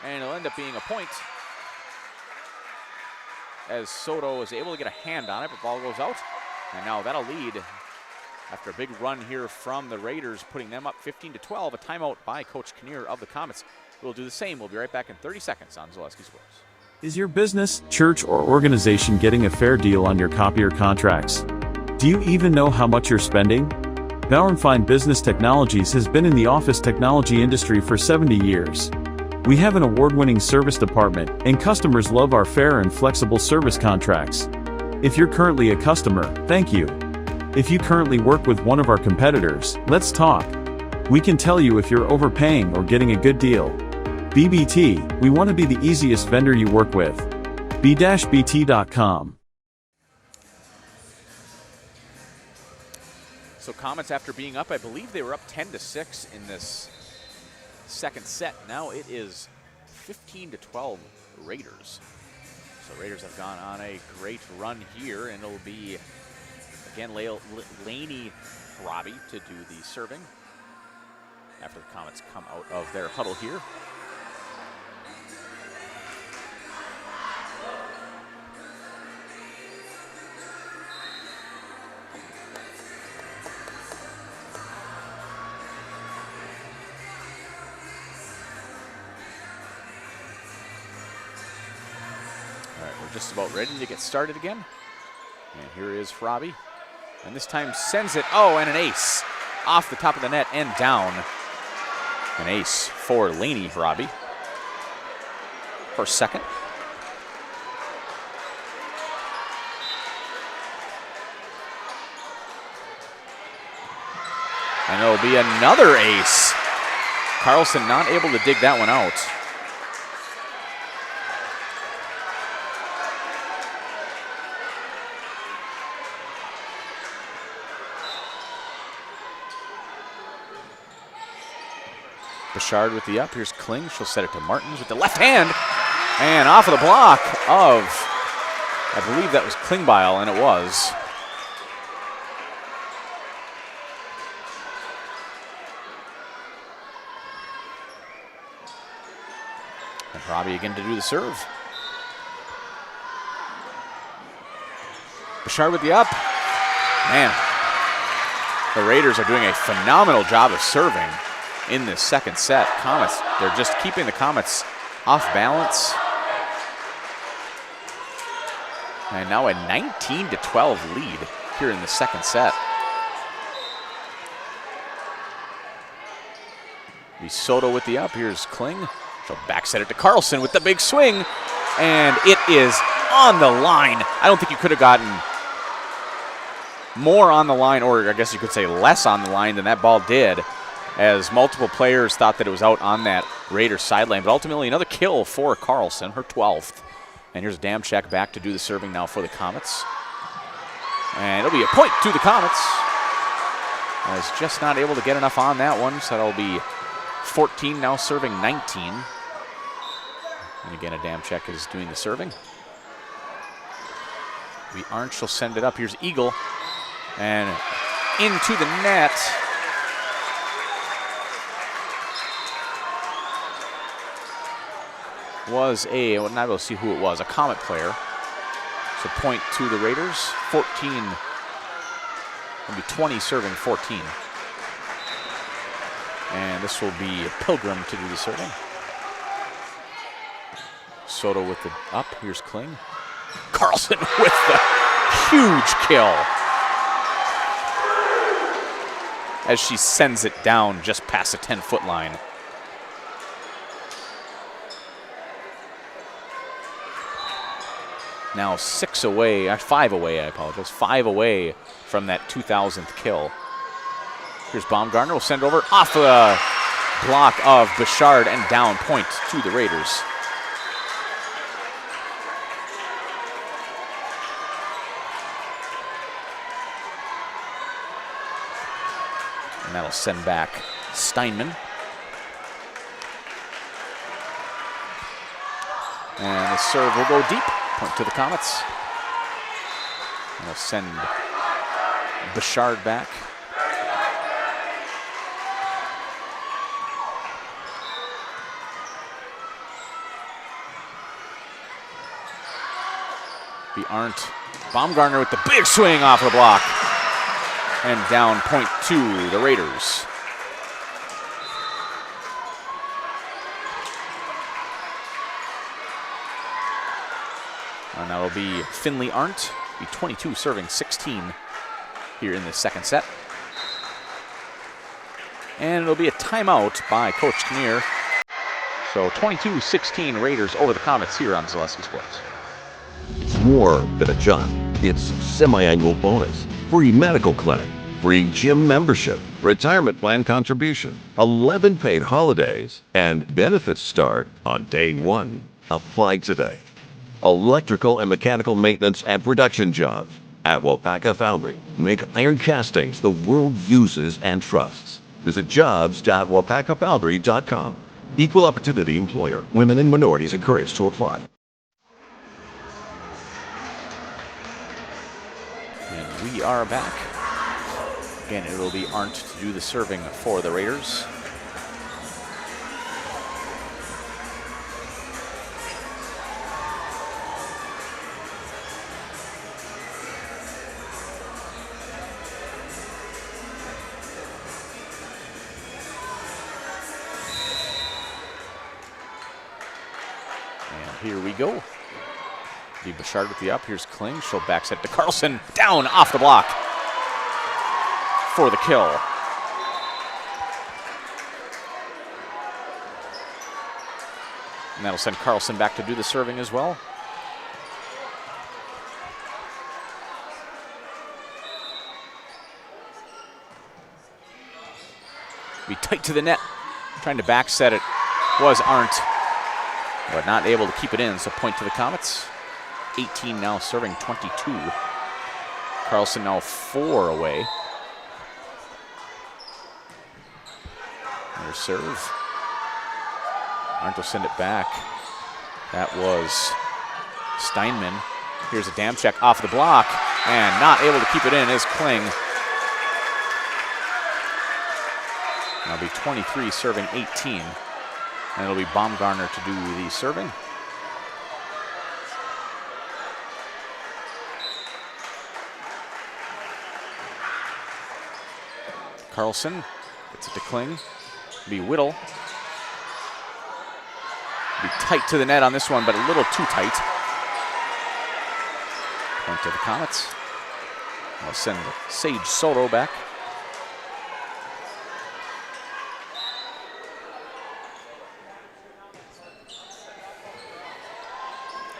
And it'll end up being a point, as Soto is able to get a hand on it, but ball goes out. And now that'll lead after a big run here from the Raiders, putting them up 15-12. A timeout by Coach Kinnear of the Comets. We'll do the same. We'll be right back in 30 seconds on Zaleski Sports. Is your business, church, or organization getting a fair deal on your copier contracts? Do you even know how much you're spending? Bauer & Fine Business Technologies has been in the office technology industry for 70 years. We have an award-winning service department, and customers love our fair and flexible service contracts. If you're currently a customer, thank you. If you currently work with one of our competitors, let's talk. We can tell you if you're overpaying or getting a good deal. BBT, we want to be the easiest vendor you work with. b-bt.com. So Comets, after being up, I believe they were up 10-6 in this second set. Now it is 15-12 Raiders. So Raiders have gone on a great run here, and it'll be, again, Laney Robbie to do the serving after the Comets come out of their huddle here. Just about ready to get started again. And here is Robbie. And this time sends it, oh, and an ace. Off the top of the net and down. An ace for Laney Robbie. First second. And it'll be another ace. Carlson not able to dig that one out. Bouchard with the up. Here's Kling. She'll set it to Martins with the left hand. And off of the block of, I believe that was Klingbeil, and it was. And Robbie again to do the serve. Bouchard with the up. Man, the Raiders are doing a phenomenal job of serving in this second set. Comets, they're just keeping the Comets off balance. And now a 19-12 lead here in the second set. Soto with the up. Here's Kling. She'll back set it to Carlson with the big swing. And it is on the line. I don't think you could have gotten more on the line, or I guess you could say less on the line than that ball did, as multiple players thought that it was out on that Raiders sideline. But ultimately another kill for Carlson, her 12th. And here's Damchek back to do the serving now for the Comets. And it'll be a point to the Comets. Was just not able to get enough on that one, so that'll be 14 now serving 19. And again, Adamczyk is doing the serving. Arndt will send it up. Here's Eagle. And into the net. Was a, well, not able to see who it was, a Comet player. So point to the Raiders. 14, will be 20 serving 14. And this will be Pilgrim to do the serving. Soto with the up. Here's Kling. Carlson with the huge kill as she sends it down just past the 10-foot line. Now 5 away, I apologize. 5 away from that 2,000th kill. Here's Baumgartner, will send it over off the block of Bouchard and down, point to the Raiders. And that'll send back Steinman. And the serve will go deep. Point to the Comets. And they'll send Bouchard back. The Arndt. Baumgartner with the big swing off the block. And down, point to the Raiders. And that'll be Finley Arndt, be 22 serving 16 here in the second set. And it'll be a timeout by Coach Kinnear. So 22-16 Raiders over the Comets here on Zaleski Sports. It's more than a job. It's semi-annual bonus, free medical clinic, free gym membership, retirement plan contribution, 11 paid holidays, and benefits start on day 1. Apply today. Electrical and mechanical maintenance and production jobs at Waupaca Foundry. Make iron castings the world uses and trusts. Visit jobs.waupacafoundry.com. Equal opportunity employer. Women and minorities encouraged to apply. And we are back. Again, it will be Arndt to do the serving for the Raiders. Here we go. The Bouchard with the up. Here's Kling. She'll back set to Carlson. Down off the block for the kill. And that'll send Carlson back to do the serving as well. Be tight to the net. Trying to back set it was Arndt, but not able to keep it in, so point to the Comets. 18 now serving 22. Carlson now 4 away. Another serve. Arndt will send it back. That was Steinman. Here's a dam check off the block, and not able to keep it in is Kling. That'll be 23 serving 18. And it'll be Baumgartner to do the serving. Carlson gets it to Kling. It'll be Whittle. Be tight to the net on this one, but a little too tight. Point to the Comets. We'll send Sage Soto back.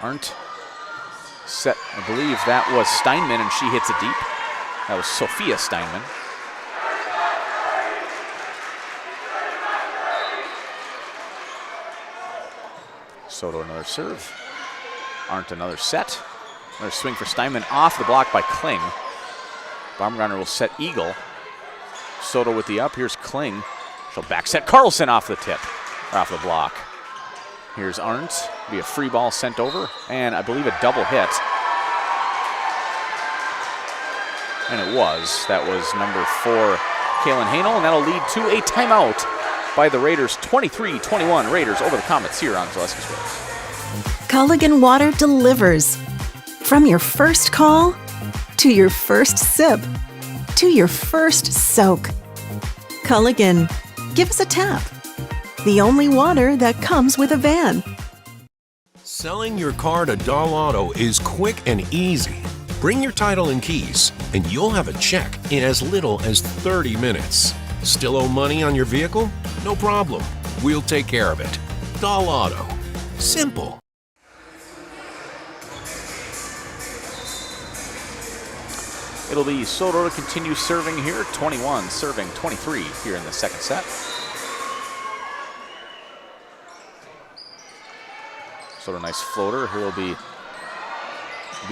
Arndt set, I believe that was Steinman, and she hits it deep. That was Sophia Steinman. Soto another serve. Arndt another set. Another swing for Steinman off the block by Kling. Baumgartner will set Eagle. Soto with the up. Here's Kling. She'll back set Carlson off the tip, or off the block. Here's Arndt. Be a free ball sent over, and I believe a double hit. And it was. That was number 4, Kaylin Hanel, and that'll lead to a timeout by the Raiders. 23-21 Raiders over the Comets here on Zaleski Sports. Culligan Water delivers. From your first call, to your first sip, to your first soak. Culligan, give us a tap. The only water that comes with a van. Selling your car to Dahl Auto is quick and easy. Bring your title and keys, and you'll have a check in as little as 30 minutes. Still owe money on your vehicle? No problem. We'll take care of it. Dahl Auto. Simple. It'll be Soto to continue serving here. 21 serving 23 here in the second set. Soto, nice floater. Here will be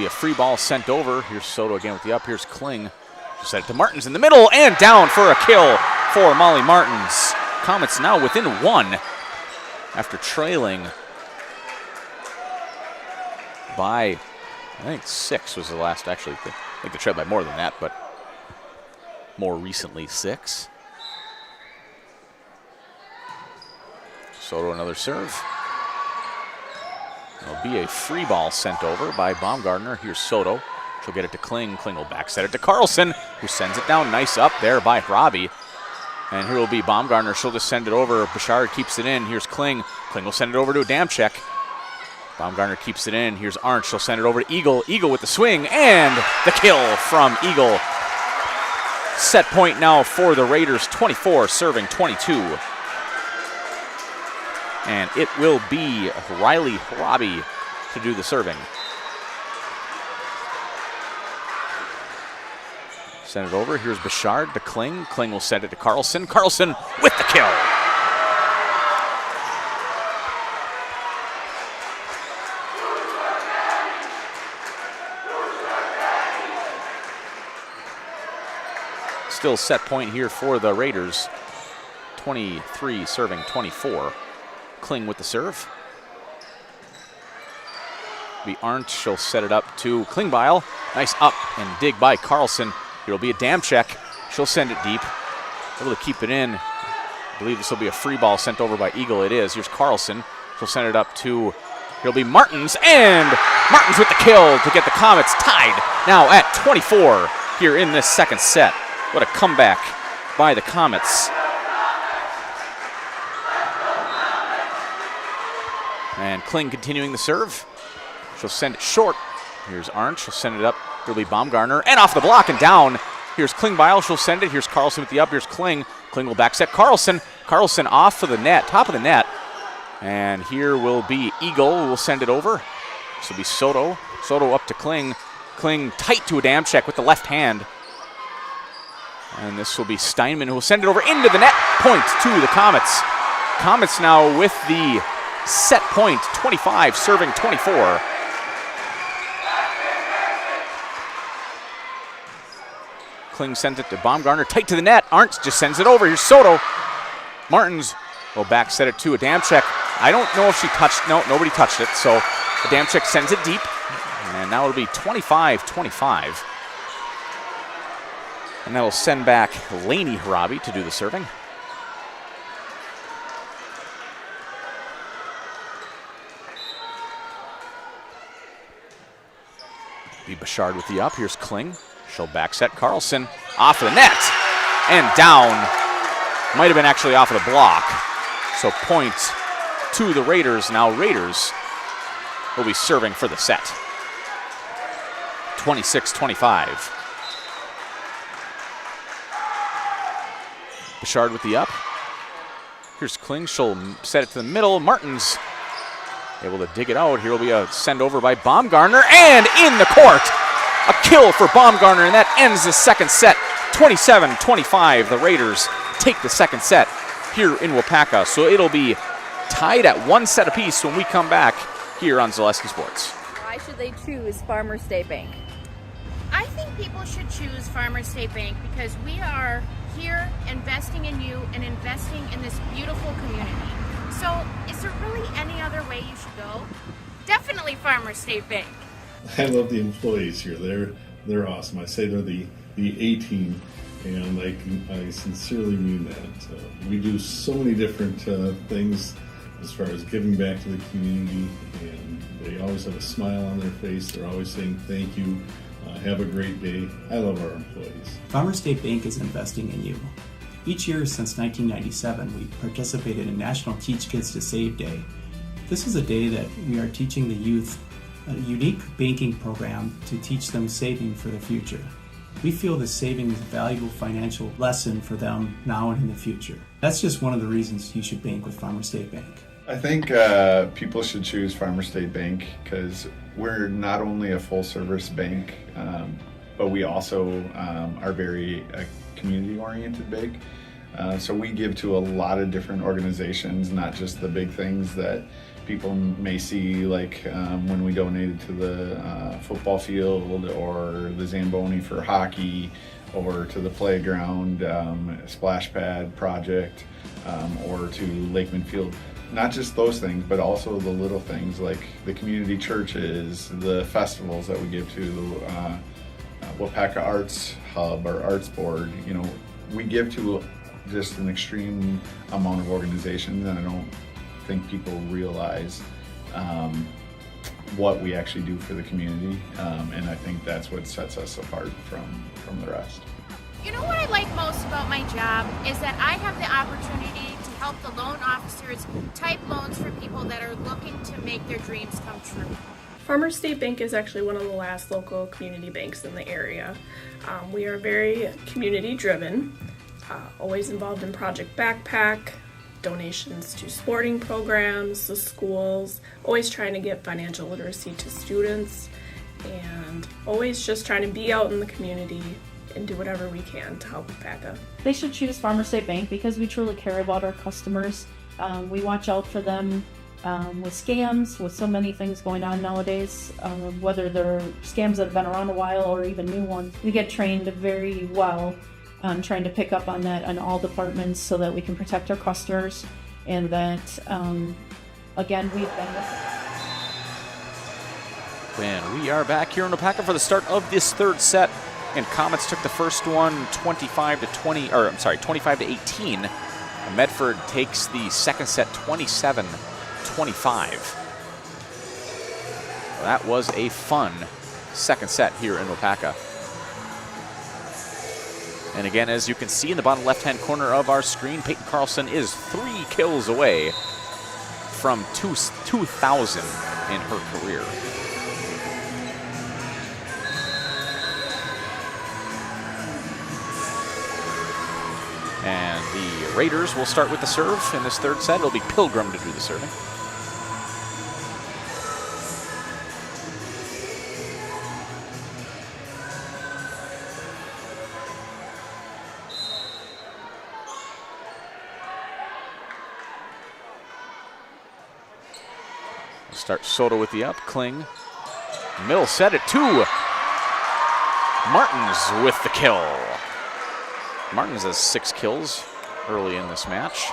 a free ball sent over. Here's Soto again with the up. Here's Kling. She'll set it to Martins in the middle and down for a kill for Molly Martins. Comets now within 1 after trailing by, I think 6 was the last, actually. I think they trailed by more than that, but more recently 6. Soto another serve. There'll be a free ball sent over by Baumgartner. Here's Soto. She'll get it to Kling. Kling will back set it to Carlson, who sends it down. Nice up there by Robbie. And here will be Baumgartner. She'll just send it over. Bouchard keeps it in. Here's Kling. Kling will send it over to Adamczyk. Baumgartner keeps it in. Here's Arndt. She'll send it over to Eagle. Eagle with the swing and the kill from Eagle. Set point now for the Raiders. 24 serving 22. And it will be Riley Robbie to do the serving. Send it over. Here's Bouchard to Kling. Kling will send it to Carlson. Carlson with the kill. Still set point here for the Raiders. 23 serving 24. Kling with the serve. Be Arndt. She'll set it up to Klingbeil. Nice up and dig by Carlson. Here will be a Adamczyk. She'll send it deep. Able to keep it in. I believe this will be a free ball sent over by Eagle. It is. Here's Carlson. She'll send it up to, here'll be Martins, and Martins with the kill to get the Comets tied now at 24 here in this second set. What a comeback by the Comets. And Kling continuing the serve. She'll send it short. Here's Arndt. She'll send it up. It'll be Baumgartner. And off the block and down. Here's Klingbeil. She'll send it. Here's Carlson with the up. Here's Kling. Kling will back set Carlson. Carlson off of the net, top of the net. And here will be Eagle who will send it over. This will be Soto. Soto up to Kling. Kling tight to Adamczyk with the left hand. And this will be Steinman who will send it over into the net. Point to the Comets. Comets now with the set point, 25, serving 24. Kling sends it to Baumgartner, tight to the net. Arndt just sends it over. Here's Soto. Martins will back set it to Adamczyk. I don't know if she touched, no, nobody touched it. So Adamczyk sends it deep. And now it'll be 25-25. And that'll send back Lainey Harabi to do the serving. Be Bouchard with the up. Here's Kling. She'll back set Carlson off of the net and down. Might have been actually off of the block. So point to the Raiders. Now Raiders will be serving for the set. 26-25. Bouchard with the up. Here's Kling. She'll set it to the middle. Martins able to dig it out. Here will be a send over by Baumgartner and in the court. A kill for Baumgartner, and that ends the second set. 27-25. The Raiders take the second set here in Waupaca. So it'll be tied at 1 set apiece when we come back here on Zaleski Sports. Why should they choose Farmers State Bank? I think people should choose Farmers State Bank because we are here investing in you and investing in this beautiful community. So is there really any other way you should go? Definitely Farmers State Bank. I love the employees here. They're awesome. I say they're the A-team, and I sincerely mean that. We do so many different things as far as giving back to the community, and they always have a smile on their face. They're always saying thank you. Have a great day. I love our employees. Farmers State Bank is investing in you. Each year since 1997, we've participated in National Teach Kids to Save Day. This is a day that we are teaching the youth a unique banking program to teach them saving for the future. We feel this saving is a valuable financial lesson for them now and in the future. That's just one of the reasons you should bank with Farmers State Bank. I think people should choose Farmers State Bank because we're not only a full-service bank, but we also are very community-oriented bank. So we give to a lot of different organizations, not just the big things that people may see, like when we donated to the football field or the Zamboni for hockey, or to the playground splash pad project, or to Lakeman Field. Not just those things, but also the little things like the community churches, the festivals that we give to, the Waupaca Arts Hub or Arts Board. You know, we give to just an extreme amount of organizations, and I don't think people realize what we actually do for the community, and I think that's what sets us apart from the rest. You know what I like most about my job is that I have the opportunity to help the loan officers type loans for people that are looking to make their dreams come true. Farmers State Bank is actually one of the last local community banks in the area. We are very community driven, always involved in Project Backpack, donations to sporting programs, the schools, always trying to get financial literacy to students, and always just trying to be out in the community and do whatever we can to help Waupaca. They should choose Farmers State Bank because we truly care about our customers. We watch out for them with scams, with so many things going on nowadays, whether they're scams that have been around a while or even new ones. We get trained very well on trying to pick up on that in all departments so that we can protect our customers, and that, again, we've been with it. And we are back here in Waupaca for the start of this third set. And Comets took the first one 25-18. And Medford takes the second set 27-25. That was a fun second set here in Waupaca. And again, as you can see in the bottom left-hand corner of our screen, Peyton Carlson is 3 kills away from 2,000 in her career. And the Raiders will start with the serve in this third set. It'll be Pilgrim to do the serving. Start Soto with the up, Kling. Middle set it to Martins with the kill. Martins has 6 kills early in this match.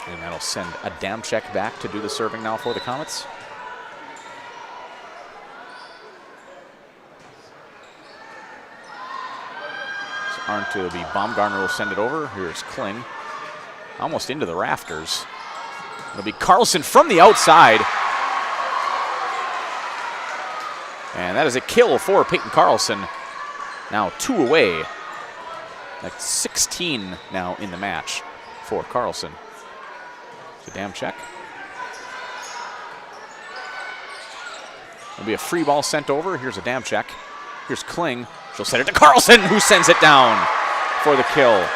And that'll send Adamczyk back to do the serving now for the Comets. So Arndt will be Baumgartner will send it over. Here's Kling. Almost into the rafters. It'll be Carlson from the outside. And that is a kill for Peyton Carlson. Now 2 away. That's 16 now in the match for Carlson. So Adamczyk. There'll be a free ball sent over. Here's Adamczyk. Here's Kling. She'll send it to Carlson, who sends it down for the kill.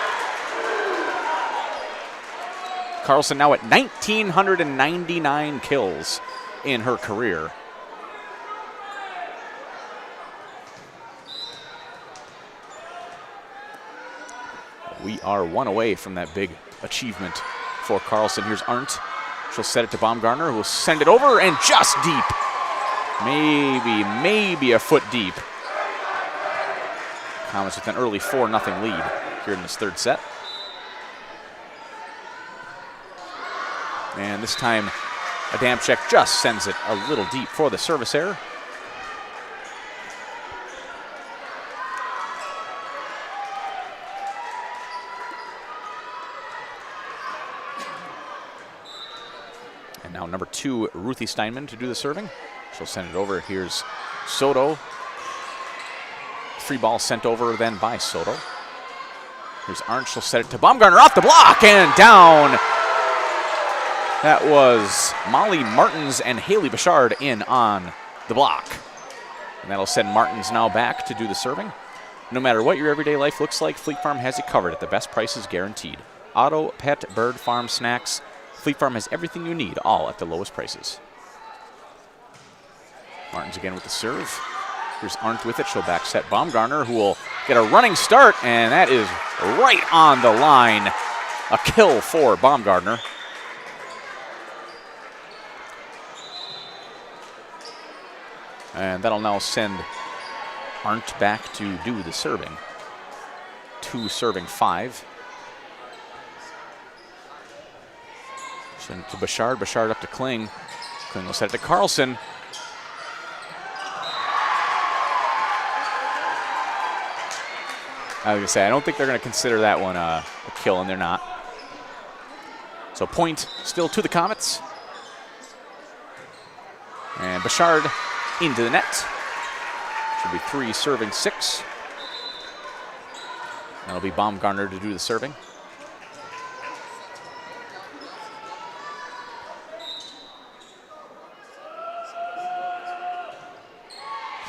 Carlson now at 1,999 kills in her career. We are 1 away from that big achievement for Carlson. Here's Arndt. She'll set it to Baumgartner, who will send it over and just deep. Maybe a foot deep. Comets with an early 4-0 lead here in this 3rd set. And this time, Adamczyk just sends it a little deep for the service error. And now number 2, Ruthie Steinman to do the serving. She'll send it over. Here's Soto. Free ball sent over then by Soto. Here's Arndt. She'll set it to Baumgartner off the block and down. That was Molly Martins and Haley Bouchard in on the block. And that'll send Martins now back to do the serving. No matter what your everyday life looks like, Fleet Farm has you covered at the best prices guaranteed. Auto, pet, bird, farm, snacks. Fleet Farm has everything you need, all at the lowest prices. Martins again with the serve. Here's Arndt with it. She'll back set Baumgartner, who will get a running start, and that is right on the line. A kill for Baumgartner. And that'll now send Arndt back to do the serving. 2 serving 5. Send it to Bouchard. Bouchard up to Kling. Kling will set it to Carlson. I was going to say, I don't think they're going to consider that one a kill, and they're not. So point still to the Comets. And Bouchard into the net. Should be 3 serving 6. That'll be Baumgartner to do the serving.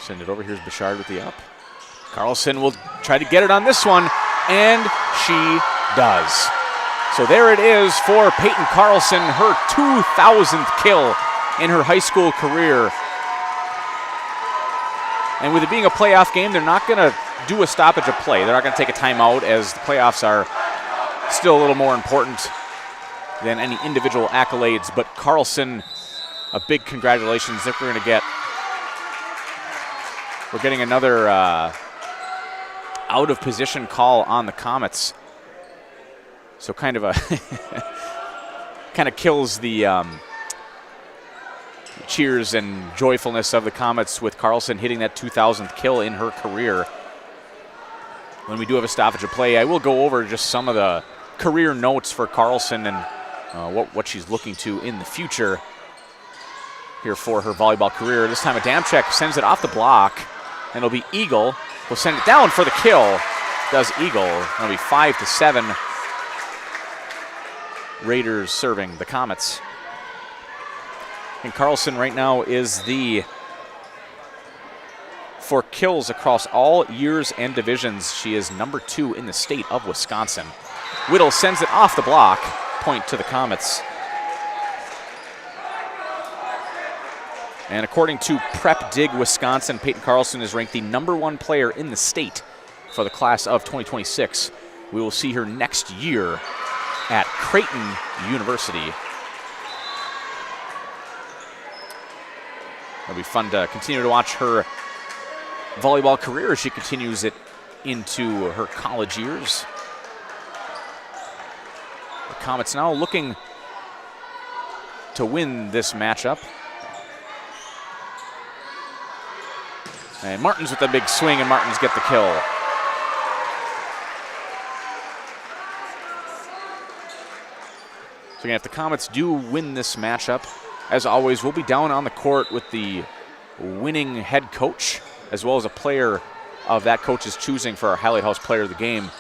Send it over. Here's Bouchard with the up. Carlson will try to get it on this one, and she does. So there it is for Peyton Carlson, her 2,000th kill in her high school career. And with it being a playoff game, they're not going to do a stoppage of play. They're not going to take a timeout, as the playoffs are still a little more important than any individual accolades. But Carlson, a big congratulations. If we're getting another out of position call on the Comets. So kind of kills the cheers and joyfulness of the Comets with Carlson hitting that 2,000th kill in her career. When we do have a stoppage of play, I will go over just some of the career notes for Carlson and what she's looking to in the future here for her volleyball career. This time Adamczyk sends it off the block, and it'll be Eagle. Will send it down for the kill. Does Eagle. It'll be 5-7. Raiders serving the Comets. And Carlson right now is for kills across all years and divisions, she is number 2 in the state of Wisconsin. Whittle sends it off the block. Point to the Comets. And according to Prep Dig Wisconsin, Peyton Carlson is ranked the number 1 player in the state for the class of 2026. We will see her next year at Creighton University. It'll be fun to continue to watch her volleyball career as she continues it into her college years. The Comets now looking to win this matchup. And Martins with a big swing, and Martins get the kill. So again, if the Comets do win this matchup, as always, we'll be down on the court with the winning head coach, as well as a player of that coach's choosing for our Highlight House Player of the Game.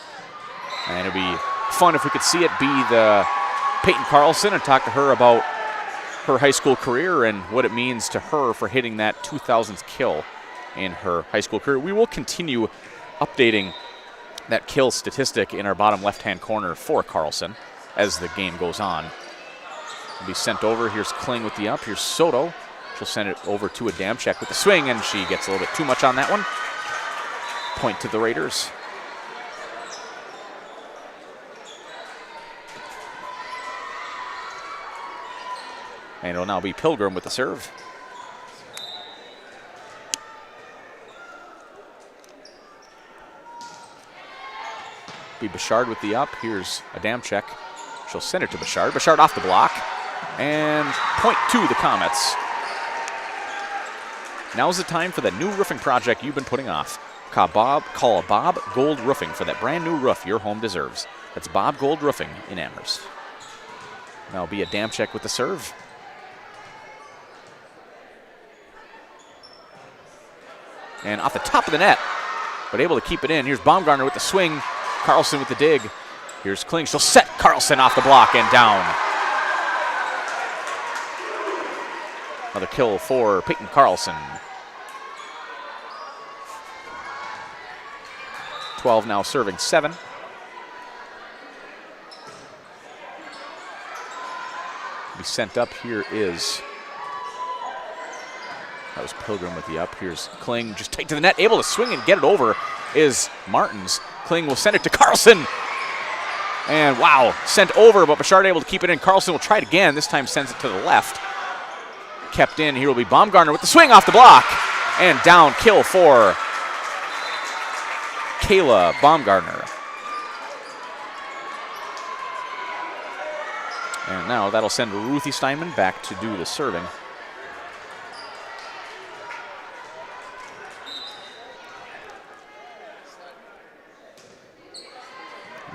And it'd be fun if we could see it be the Peyton Carlson and talk to her about her high school career and what it means to her for hitting that 2000s kill in her high school career. We will continue updating that kill statistic in our bottom left-hand corner for Carlson as the game goes on. It'll be sent over. Here's Kling with the up. Here's Soto. She'll send it over to Adamczyk with the swing, and she gets a little bit too much on that one. Point to the Raiders. And it'll now be Pilgrim with the serve. Be Bouchard with the up. Here's Adamczyk. She'll send it to Bouchard. Bouchard off the block. And point to the Comets. Now's the time for that new roofing project you've been putting off. Call Bob Gold Roofing for that brand new roof your home deserves. That's Bob Gold Roofing in Amherst. Now be Adamczyk with the serve. And off the top of the net, but able to keep it in. Here's Baumgartner with the swing. Carlson with the dig. Here's Kling. She'll set Carlson off the block and down. Another kill for Peyton Carlson. 12 now serving 7. Be sent up. Here is... That was Pilgrim with the up. Here's Kling, just tight to the net, able to swing and get it over is Martins. Kling will send it to Carlson. And wow, sent over, but Bouchard able to keep it in. Carlson will try it again. This time sends it to the left. Kept in. Here will be Baumgartner with the swing off the block. And down, kill for Kayla Baumgartner. And now that'll send Ruthie Steinman back to do the serving.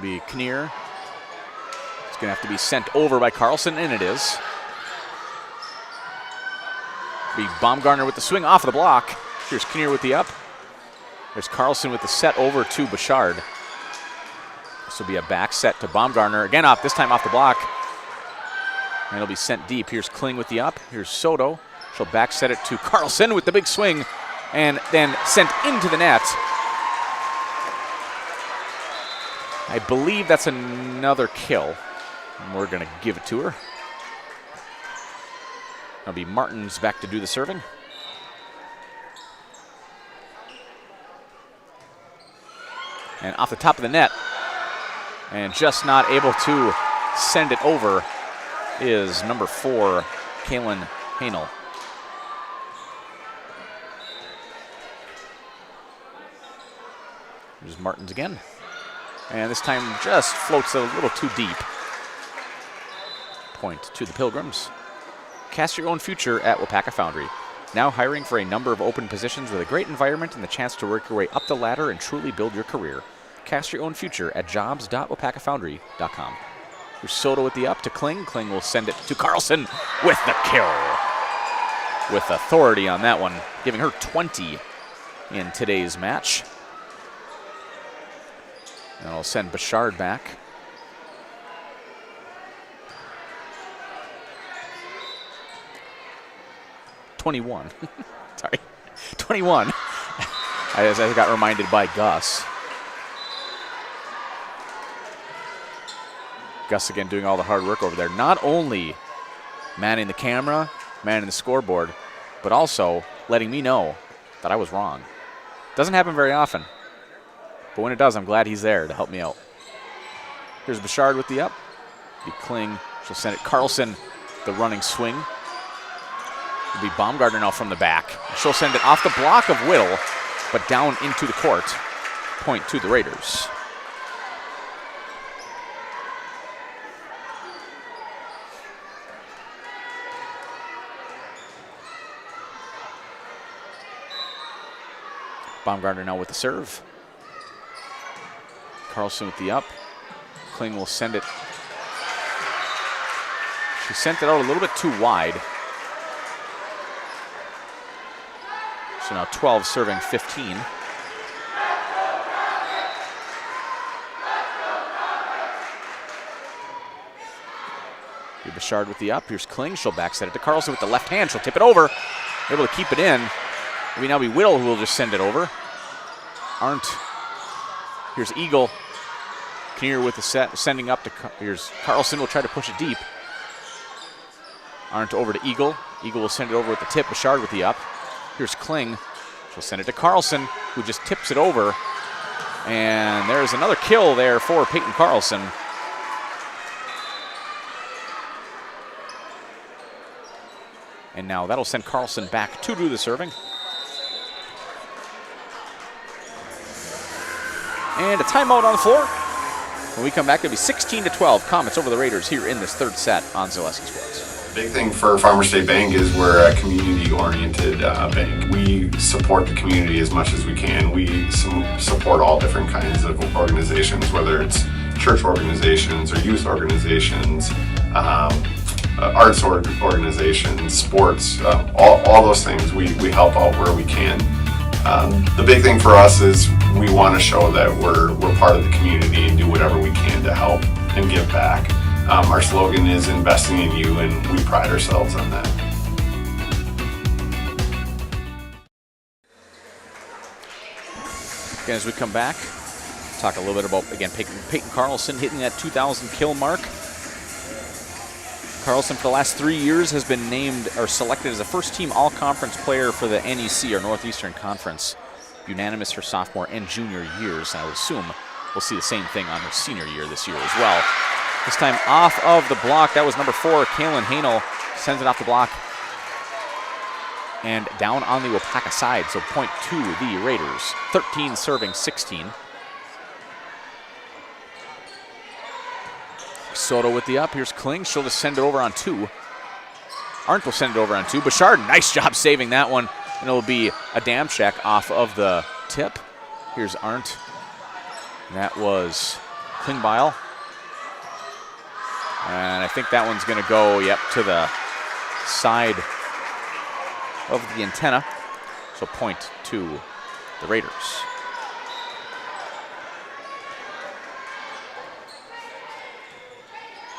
Be Kinnear. It's going to have to be sent over by Carlson, and it is. Be Baumgartner with the swing off of the block. Here's Kinnear with the up. There's Carlson with the set over to Bouchard. This will be a back set to Baumgartner. Again off, this time off the block. And it'll be sent deep. Here's Kling with the up. Here's Soto. She'll back set it to Carlson with the big swing, and then sent into the net. I believe that's another kill. And we're going to give it to her. That'll be Martins back to do the serving. And off the top of the net. And just not able to send it over is number 4, Kaylin Hanel. There's Martins again. And this time just floats a little too deep. Point to the Pilgrims. Cast your own future at Waupaca Foundry. Now hiring for a number of open positions with a great environment and the chance to work your way up the ladder and truly build your career. Cast your own future at jobs.waupacafoundry.com. Here's Soto with the up to Kling. Kling will send it to Carlson with the kill. With authority on that one, giving her 20 in today's match. And I'll send Bouchard back. (21). Sorry, 21. As I got reminded by Gus. Gus again doing all the hard work over there. Not only manning the camera, manning the scoreboard, but also letting me know that I was wrong. Doesn't happen very often. But when it does, I'm glad he's there to help me out. Here's Bouchard with the up. Be Kling. She'll send it. Carlson, the running swing. It'll be Baumgartner now from the back. She'll send it off the block of Whittle, but down into the court. Point to the Raiders. Baumgartner now with the serve. Carlson with the up. Kling will send it. She sent it out a little bit too wide. So now 12 serving 15. Bouchard with the up. Here's Kling. She'll back set it to Carlson with the left hand. She'll tip it over. Able to keep it in. It will now be Whittle who will just send it over. Arndt. Here's Eagle. Kinnear with the set, sending up to, here's Carlson will try to push it deep. Arndt over to Eagle. Eagle will send it over with the tip. Bouchard with the up. Here's Kling. She'll send it to Carlson, who just tips it over. And there's another kill there for Peyton Carlson. And now that'll send Carlson back to do the serving. And a timeout on the floor. When we come back, it'll be 16-12 Comets over the Raiders here in this third set on Zaleski Sports. The big thing for Farmers State Bank is we're a community-oriented bank. We support the community as much as we can. We support all different kinds of organizations, whether it's church organizations or youth organizations, arts organizations, sports, all those things. We help out where we can. The big thing for us is we want to show that we're part of the community and do whatever we can to help and give back. Our slogan is investing in you, and we pride ourselves on that. Again, as we come back, talk a little bit about, again, Peyton Carlson hitting that 2,000 kill mark. Carlson, for the last 3 years, has been named or selected as a first-team all-conference player for the NEC, or Northeastern Conference. Unanimous her sophomore and junior years, and I would assume we'll see the same thing on her senior year this year as well. This time off of the block, that was number 4, Kaylin Hanel, sends it off the block and down on the Waupaca side, so point to the Raiders. 13 serving 16. Soto with the up. Here's Kling. She'll just send it over on 2. Arndt will send it over on 2. Bouchard, nice job saving that one. And it'll be a Damchek off of the tip. Here's Arndt. That was Klingbeil. And I think that one's going to go, to the side of the antenna. So point to the Raiders.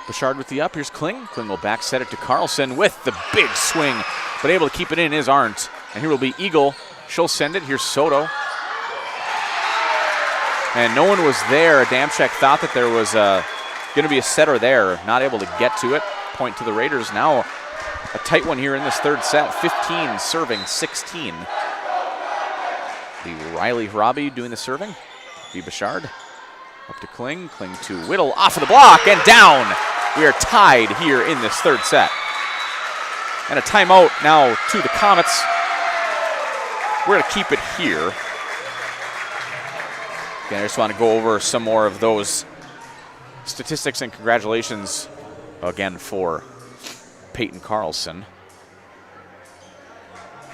Bouchard with the up. Here's Kling. Kling will back set it to Carlson with the big swing, but able to keep it in is Arndt. And here will be Eagle. She'll send it. Here's Soto. And no one was there. Damchek thought that there was going to be a setter there. Not able to get to it. Point to the Raiders. Now a tight one here in this third set. 15 serving 16. The Riley Robbie doing the serving. B. Bouchard. Up to Kling. Kling to Whittle. Off of the block and down. We are tied here in this third set. And a timeout now to the Comets. We're going to keep it here. Again, I just want to go over some more of those statistics, and congratulations again for Peyton Carlson.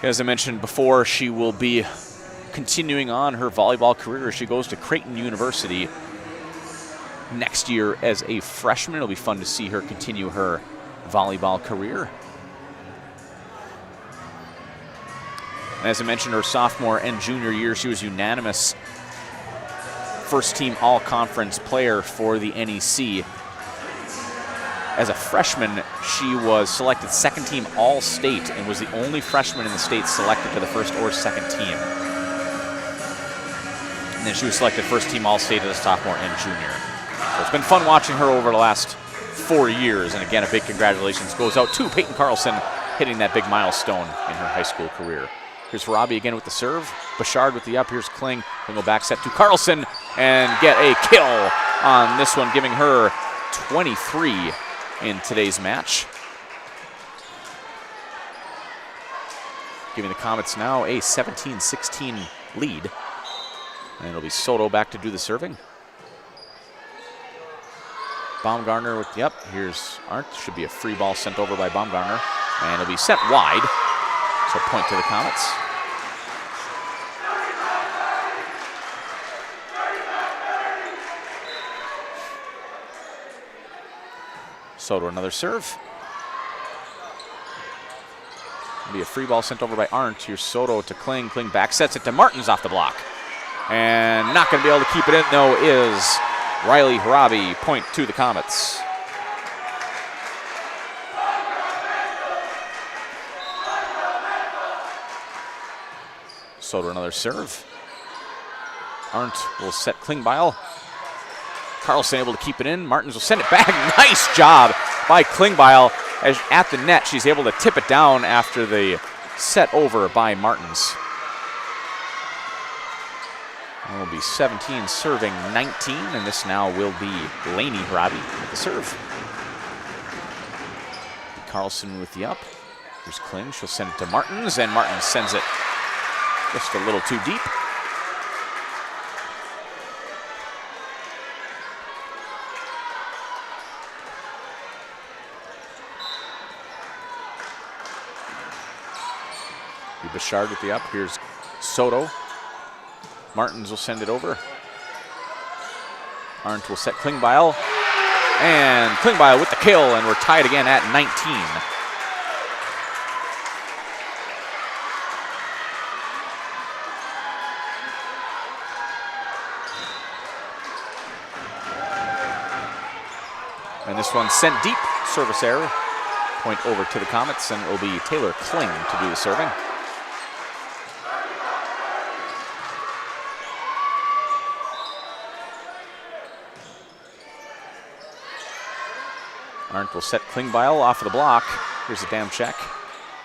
As I mentioned before, she will be continuing on her volleyball career as she goes to Creighton University next year as a freshman. It'll be fun to see her continue her volleyball career. And as I mentioned, her sophomore and junior year, she was unanimous first-team all-conference player for the NEC. As a freshman, she was selected second-team all-state and was the only freshman in the state selected to the first or second team. And then she was selected first-team all-state as a sophomore and junior. So it's been fun watching her over the last 4 years. And again, a big congratulations goes out to Peyton Carlson, hitting that big milestone in her high school career. Here's Robbie again with the serve. Bouchard with the up. Here's Kling. Then go back set to Carlson and get a kill on this one, giving her 23 in today's match. giving the Comets now a 17-16 lead. And it'll be Soto back to do the serving. Baumgartner with, yep, here's Arndt. Should be a free ball sent over by Baumgartner. And it'll be sent wide. So point to the Comets. Soto another serve. It'll be a free ball sent over by Arndt. Here's Soto to Kling. Kling back sets it to Martins off the block. And not going to be able to keep it in, though, is Riley Harabi. Point to the Comets. Soto another serve. Arndt will set Klingbeil. Carlson able to keep it in. Martins will send it back. Nice job by Klingbeil. As at the net, she's able to tip it down after the set over by Martins. It will be 17 serving 19, and this now will be Lainey Harabi with the serve. Carlson with the up. Here's Kling. She'll send it to Martins, and Martins sends it just a little too deep. Bouchard with the up. Here's Soto. Martins will send it over. Arndt will set Klingbeil. And Klingbeil with the kill, and we're tied again at 19. And this one sent deep. Service error. Point over to the Comets, and it will be Taylor Kling to do the serving. Arndt will set Klingbeil off of the block. Here's a damn check.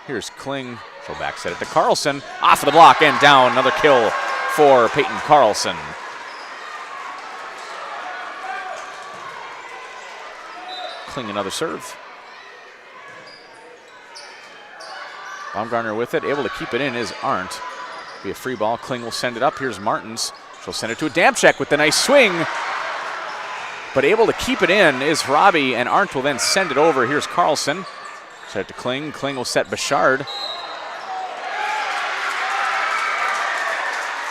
Here's Kling. She'll back set it to Carlson. Off of the block and down. Another kill for Peyton Carlson. Kling another serve. Baumgartner with it. Able to keep it in is Arndt. Be a free ball. Kling will send it up. Here's Martins. She'll send it to a Damchek with the nice swing. But able to keep it in is Harabi, and Arndt will then send it over. Here's Carlson. Set it to Kling. Kling will set Bouchard.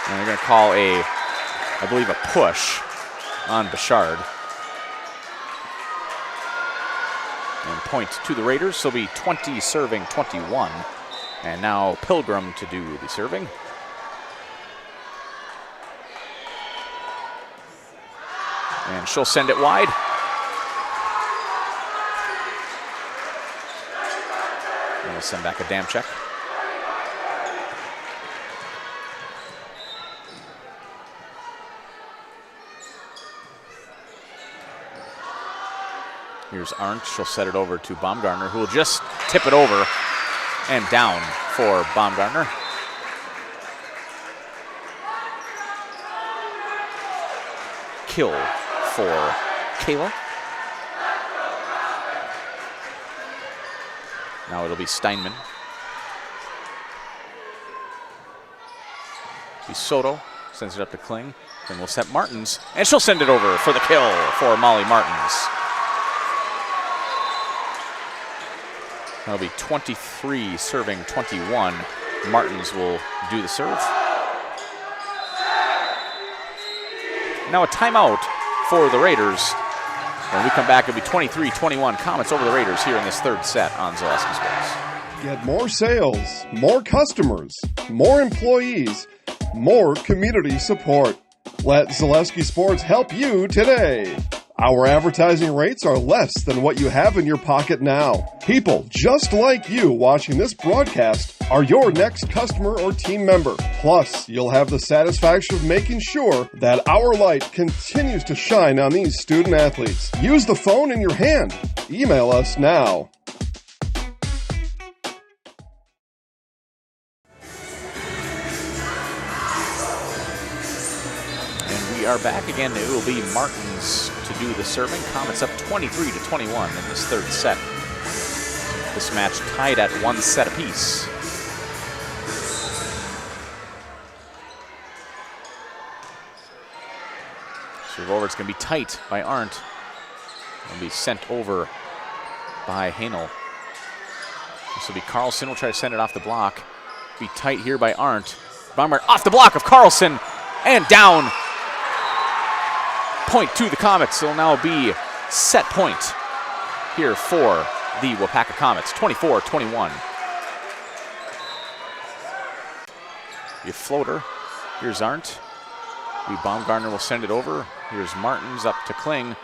And they're going to call I believe, a push on Bouchard. And point to the Raiders. So it'll be 20 serving 21. And now Pilgrim to do the serving. And she'll send it wide. And we'll send back a Damchek. Here's Arndt. She'll set it over to Baumgartner, who will just tip it over and down for Baumgartner. Kill for Kayla. Now it'll be Steinman. Be Soto. Sends it up to Kling. Then we'll set Martins. And she'll send it over for the kill for Molly Martins. That'll be 23 serving 21. Martins will do the serve. Now a timeout for the Raiders. When we come back, it'll be 23-21 Comets over the Raiders here in this third set on Zaleski Sports. Get more sales, more customers, more employees, more community support. Let Zaleski Sports help you today. Our advertising rates are less than what you have in your pocket now. People just like you watching this broadcast are your next customer or team member. Plus, you'll have the satisfaction of making sure that our light continues to shine on these student athletes. Use the phone in your hand. Email us now. We are back again. It will be Martins to do the serving. Comets up 23-21 in this third set. This match tied at one set apiece. Serve over, it's going to be tight by Arndt. It'll be sent over by Hanel. This will be Carlson, will try to send it off the block. Be tight here by Arndt. Baumgart off the block of Carlson and down. Point to the Comets. It'll now be set point here for the Waupaca Comets, 24-21. Your floater. Here's Arndt. Baumgartner will send it over. Here's Martins up to Kling.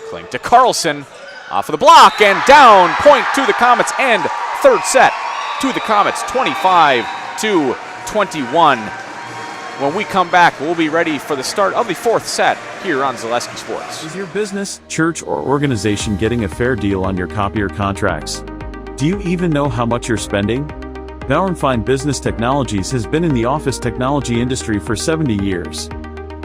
Kling to Carlson. Off of the block and down. Point to the Comets and third set to the Comets, 25-21. When we come back, we'll be ready for the start of the fourth set here on Zaleski Sports. Is your business, church, or organization getting a fair deal on your copier contracts? Do you even know how much you're spending? Bauer & Fine Business Technologies has been in the office technology industry for 70 years.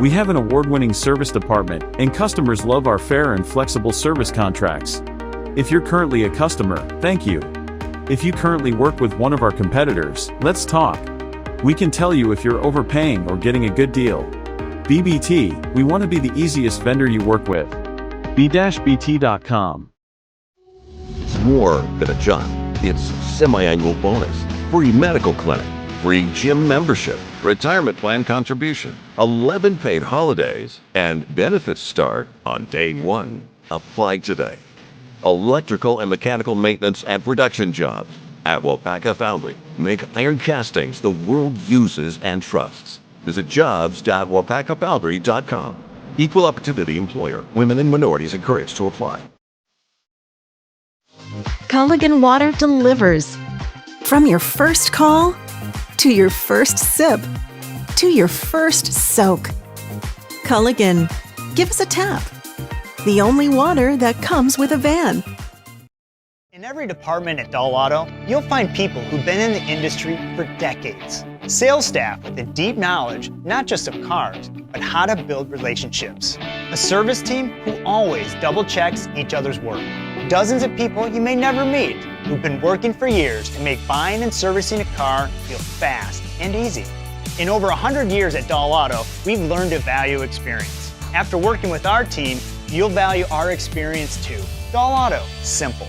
We have an award-winning service department, and customers love our fair and flexible service contracts. If you're currently a customer, thank you. If you currently work with one of our competitors, let's talk. We can tell you if you're overpaying or getting a good deal. BBT, we want to be the easiest vendor you work with. b-bt.com. It's more than a job. It's semi-annual bonus, free medical clinic, free gym membership, retirement plan contribution, 11 paid holidays, and benefits start on day 1. Apply today. Electrical and mechanical maintenance and production jobs at Waupaca Foundry. Make iron castings the world uses and trusts. Visit jobs.waupacafoundry.com. Equal opportunity employer. Women and minorities encouraged to apply. Culligan Water delivers. From your first call, to your first sip, to your first soak. Culligan, give us a tap. The only water that comes with a van. In every department at Dahl Auto, you'll find people who've been in the industry for decades. Sales staff with a deep knowledge, not just of cars, but how to build relationships. A service team who always double checks each other's work. Dozens of people you may never meet who've been working for years to make buying and servicing a car feel fast and easy. In over 100 years at Dahl Auto, we've learned to value experience. After working with our team, you'll value our experience too. Dahl Auto, simple.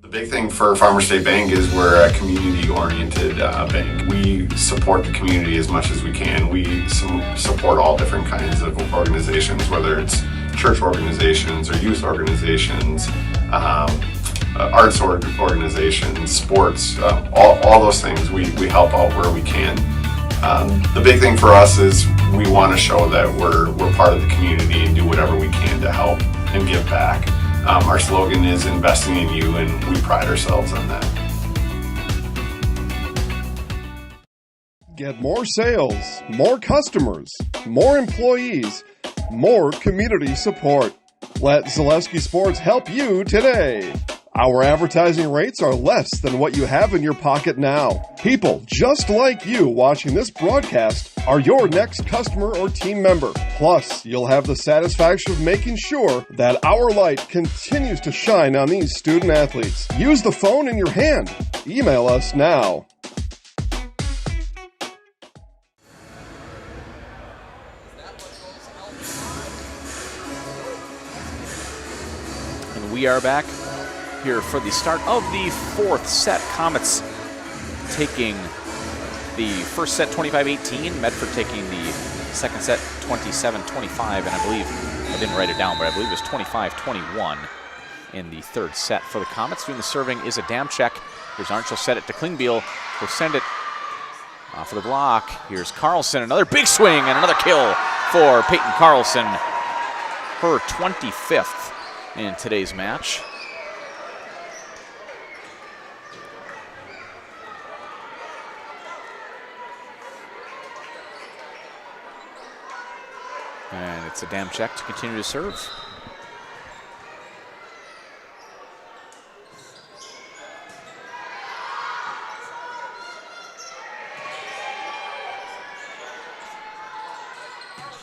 The big thing for Farmer State Bank is we're a community-oriented bank. We support the community as much as we can. We support all different kinds of organizations, whether it's church organizations or youth organizations, arts organizations, sports, all those things. We help out where we can. The big thing for us is we want to show that we're part of the community and do whatever we can to help and give back. Our slogan is investing in you, and we pride ourselves on that. Get more sales, more customers, more employees, more community support. Let Zaleski Sports help you today. Our advertising rates are less than what you have in your pocket now. People just like you watching this broadcast are your next customer or team member. Plus, you'll have the satisfaction of making sure that our light continues to shine on these student athletes. Use the phone in your hand. Email us now. And we are back here for the start of the fourth set. Comets taking the first set 25-18. Medford taking the second set 27-25. And I believe, I didn't write it down, but I believe it was 25-21 in the third set for the Comets. Doing the serving is Adamczyk. Here's Arndt, she'll set it to Klingbeil. He'll send it off of the block. Here's Carlson, another big swing and another kill for Peyton Carlson. Her 25th in today's match. And it's Adamczyk to continue to serve.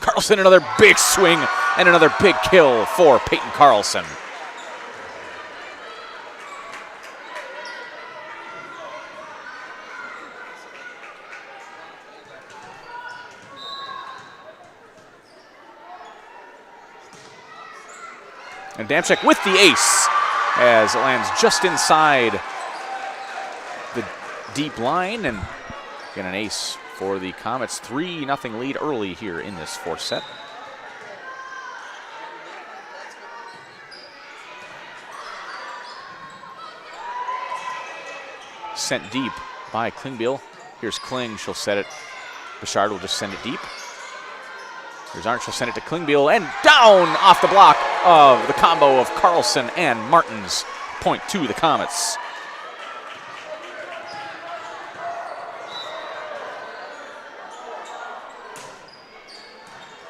Carlson, another big swing and another big kill for Peyton Carlson. And Adamczyk with the ace as it lands just inside the deep line. And again, an ace for the Comets. 3-0 lead early here in this fourth set. Sent deep by Klingbeil. Here's Kling, she'll set it. Bouchard will just send it deep. Here's Arndt, she'll send it to Klingbeil, and down off the block of the combo of Carlson and Martins. Point to the Comets.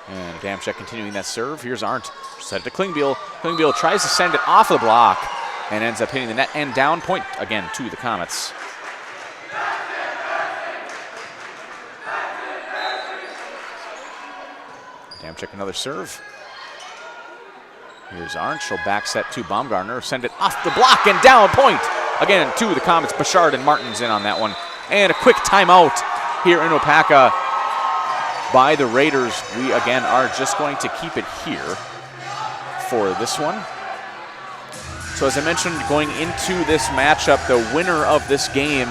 And Adamczyk continuing that serve. Here's Arndt, set it to Klingbeil. Klingbeil tries to send it off the block and ends up hitting the net and down. Point again to the Comets. Adamczyk another serve. Here's Arndt, she'll back set to Baumgartner, send it off the block and down. Point again to the Comets. Bouchard and Martins in on that one. And a quick timeout here in Waupaca by the Raiders. We again are just going to keep it here for this one. So as I mentioned, going into this matchup, the winner of this game,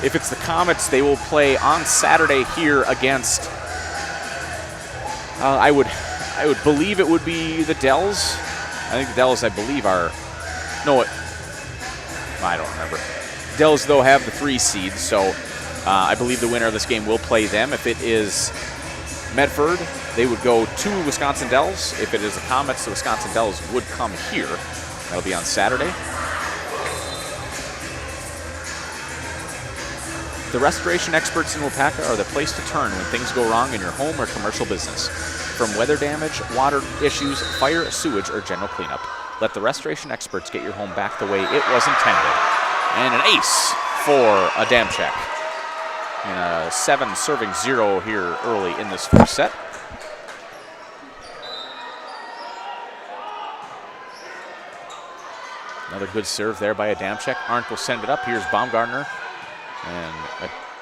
if it's the Comets, they will play on Saturday here against, I would believe it would be the Dells. I think the Dells, I believe, are, no, I don't remember. Dells, though, have the 3 seeds, so I believe the winner of this game will play them. If it is Medford, they would go to Wisconsin Dells. If it is the Comets, the Wisconsin Dells would come here. That'll be on Saturday. The restoration experts in Waupaca are the place to turn when things go wrong in your home or commercial business. From weather damage, water issues, fire, sewage, or general cleanup, let the restoration experts get your home back the way it was intended. And an ace for Adamczyk. And a 7-0 here early in this first set. Another good serve there by Adamczyk. Arndt will send it up. Here's Baumgartner. And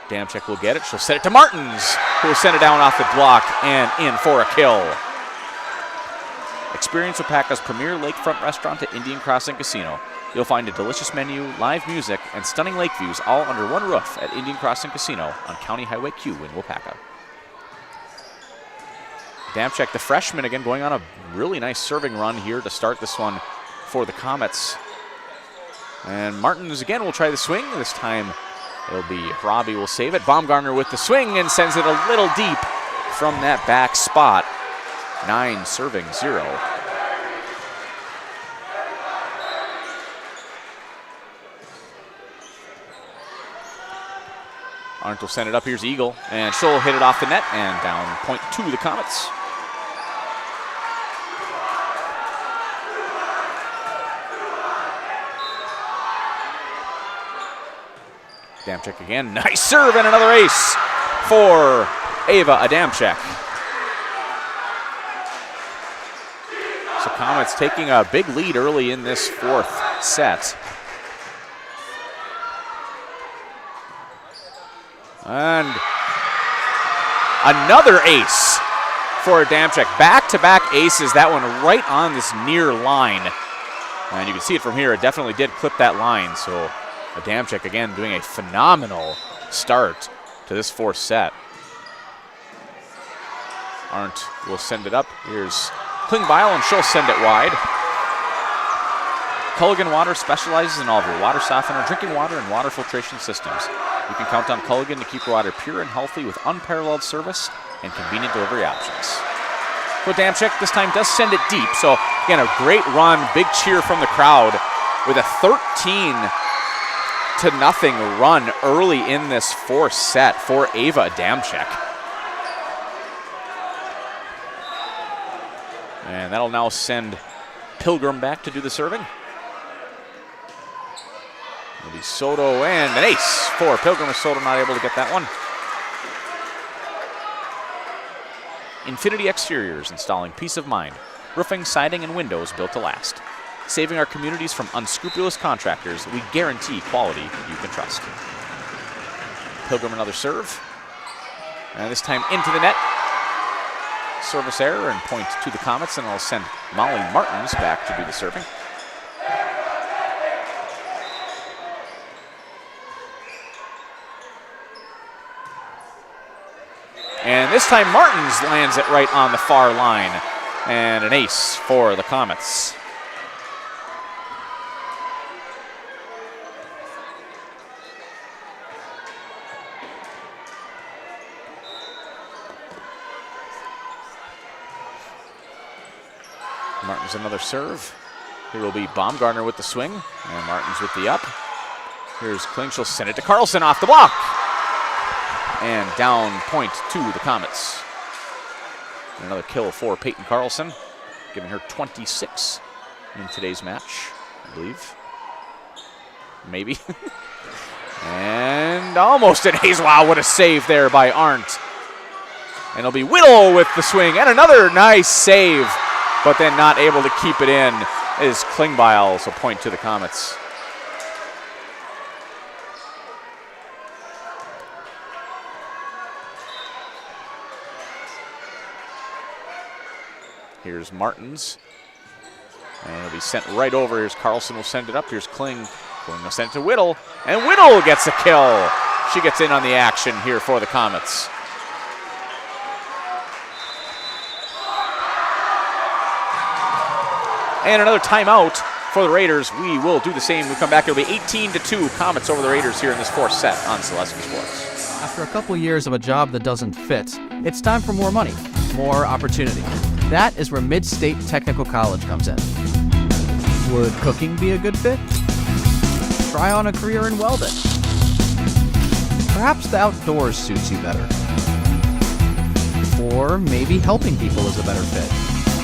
Adamczyk will get it. She'll set it to Martins, who will send it down off the block and in for a kill. Experience Waupaca's premier lakefront restaurant at Indian Crossing Casino. You'll find a delicious menu, live music, and stunning lake views all under one roof at Indian Crossing Casino on County Highway Q in Waupaca. Adamczyk, the freshman, again going on a really nice serving run here to start this one for the Comets. And Martins again will try the swing. This time it'll be Robbie will save it. Baumgartner with the swing and sends it a little deep from that back spot. 9-0. Arndt will send it up. Here's Eagle, and she'll hit it off the net and down. Point to the Comets. Adamczyk again. Nice serve and another ace for Ava Adamczyk. So Comets taking a big lead early in this fourth set. And another ace for Adamczyk. Back-to-back aces. That one right on this near line. And you can see it from here. It definitely did clip that line. So Adamczyk again doing a phenomenal start to this fourth set. Arndt will send it up. Here's Klingbeil, and she'll send it wide. Culligan Water specializes in all of your water softener, drinking water, and water filtration systems. You can count on Culligan to keep your water pure and healthy with unparalleled service and convenient delivery options. So Adamczyk this time does send it deep. So again, a great run, big cheer from the crowd with a 13-0 run early in this fourth set for Ava Adamczyk. And that'll now send Pilgrim back to do the serving. It'll be Soto and an ace for Pilgrim, as Soto not able to get that one. Infinity Exteriors, installing peace of mind. Roofing, siding, and windows built to last. Saving our communities from unscrupulous contractors, we guarantee quality you can trust. Pilgrim another serve. And this time into the net. service error and point to the Comets, and I'll send Molly Martins back to do the serving. And this time Martins lands it right on the far line, and an ace for the Comets. Martins another serve. Here will be Baumgartner with the swing, and Martins with the up. Here's Kling, she'll send it to Carlson off the block. And down point to the Comets. And another kill for Peyton Carlson, giving her 26 in today's match, I believe. Maybe. And almost an ace. Wow, what a save there by Arndt. And it'll be Whittle with the swing, and another nice save, but then not able to keep it in is Klingbeil, so point to the Comets. Here's Martins, and it'll be sent right over. Here's Carlson will send it up. Here's Kling. Kling will send it to Whittle, and Whittle gets a kill. She gets in on the action here for the Comets. And another timeout for the Raiders. We will do the same. We come back. It'll be 18-2 Comets over the Raiders here in this fourth set on Zaleski Sports. After a couple years of a job that doesn't fit, it's time for more money, more opportunity. That is where Mid-State Technical College comes in. Would cooking be a good fit? Try on a career in welding. Perhaps the outdoors suits you better. Or maybe helping people is a better fit.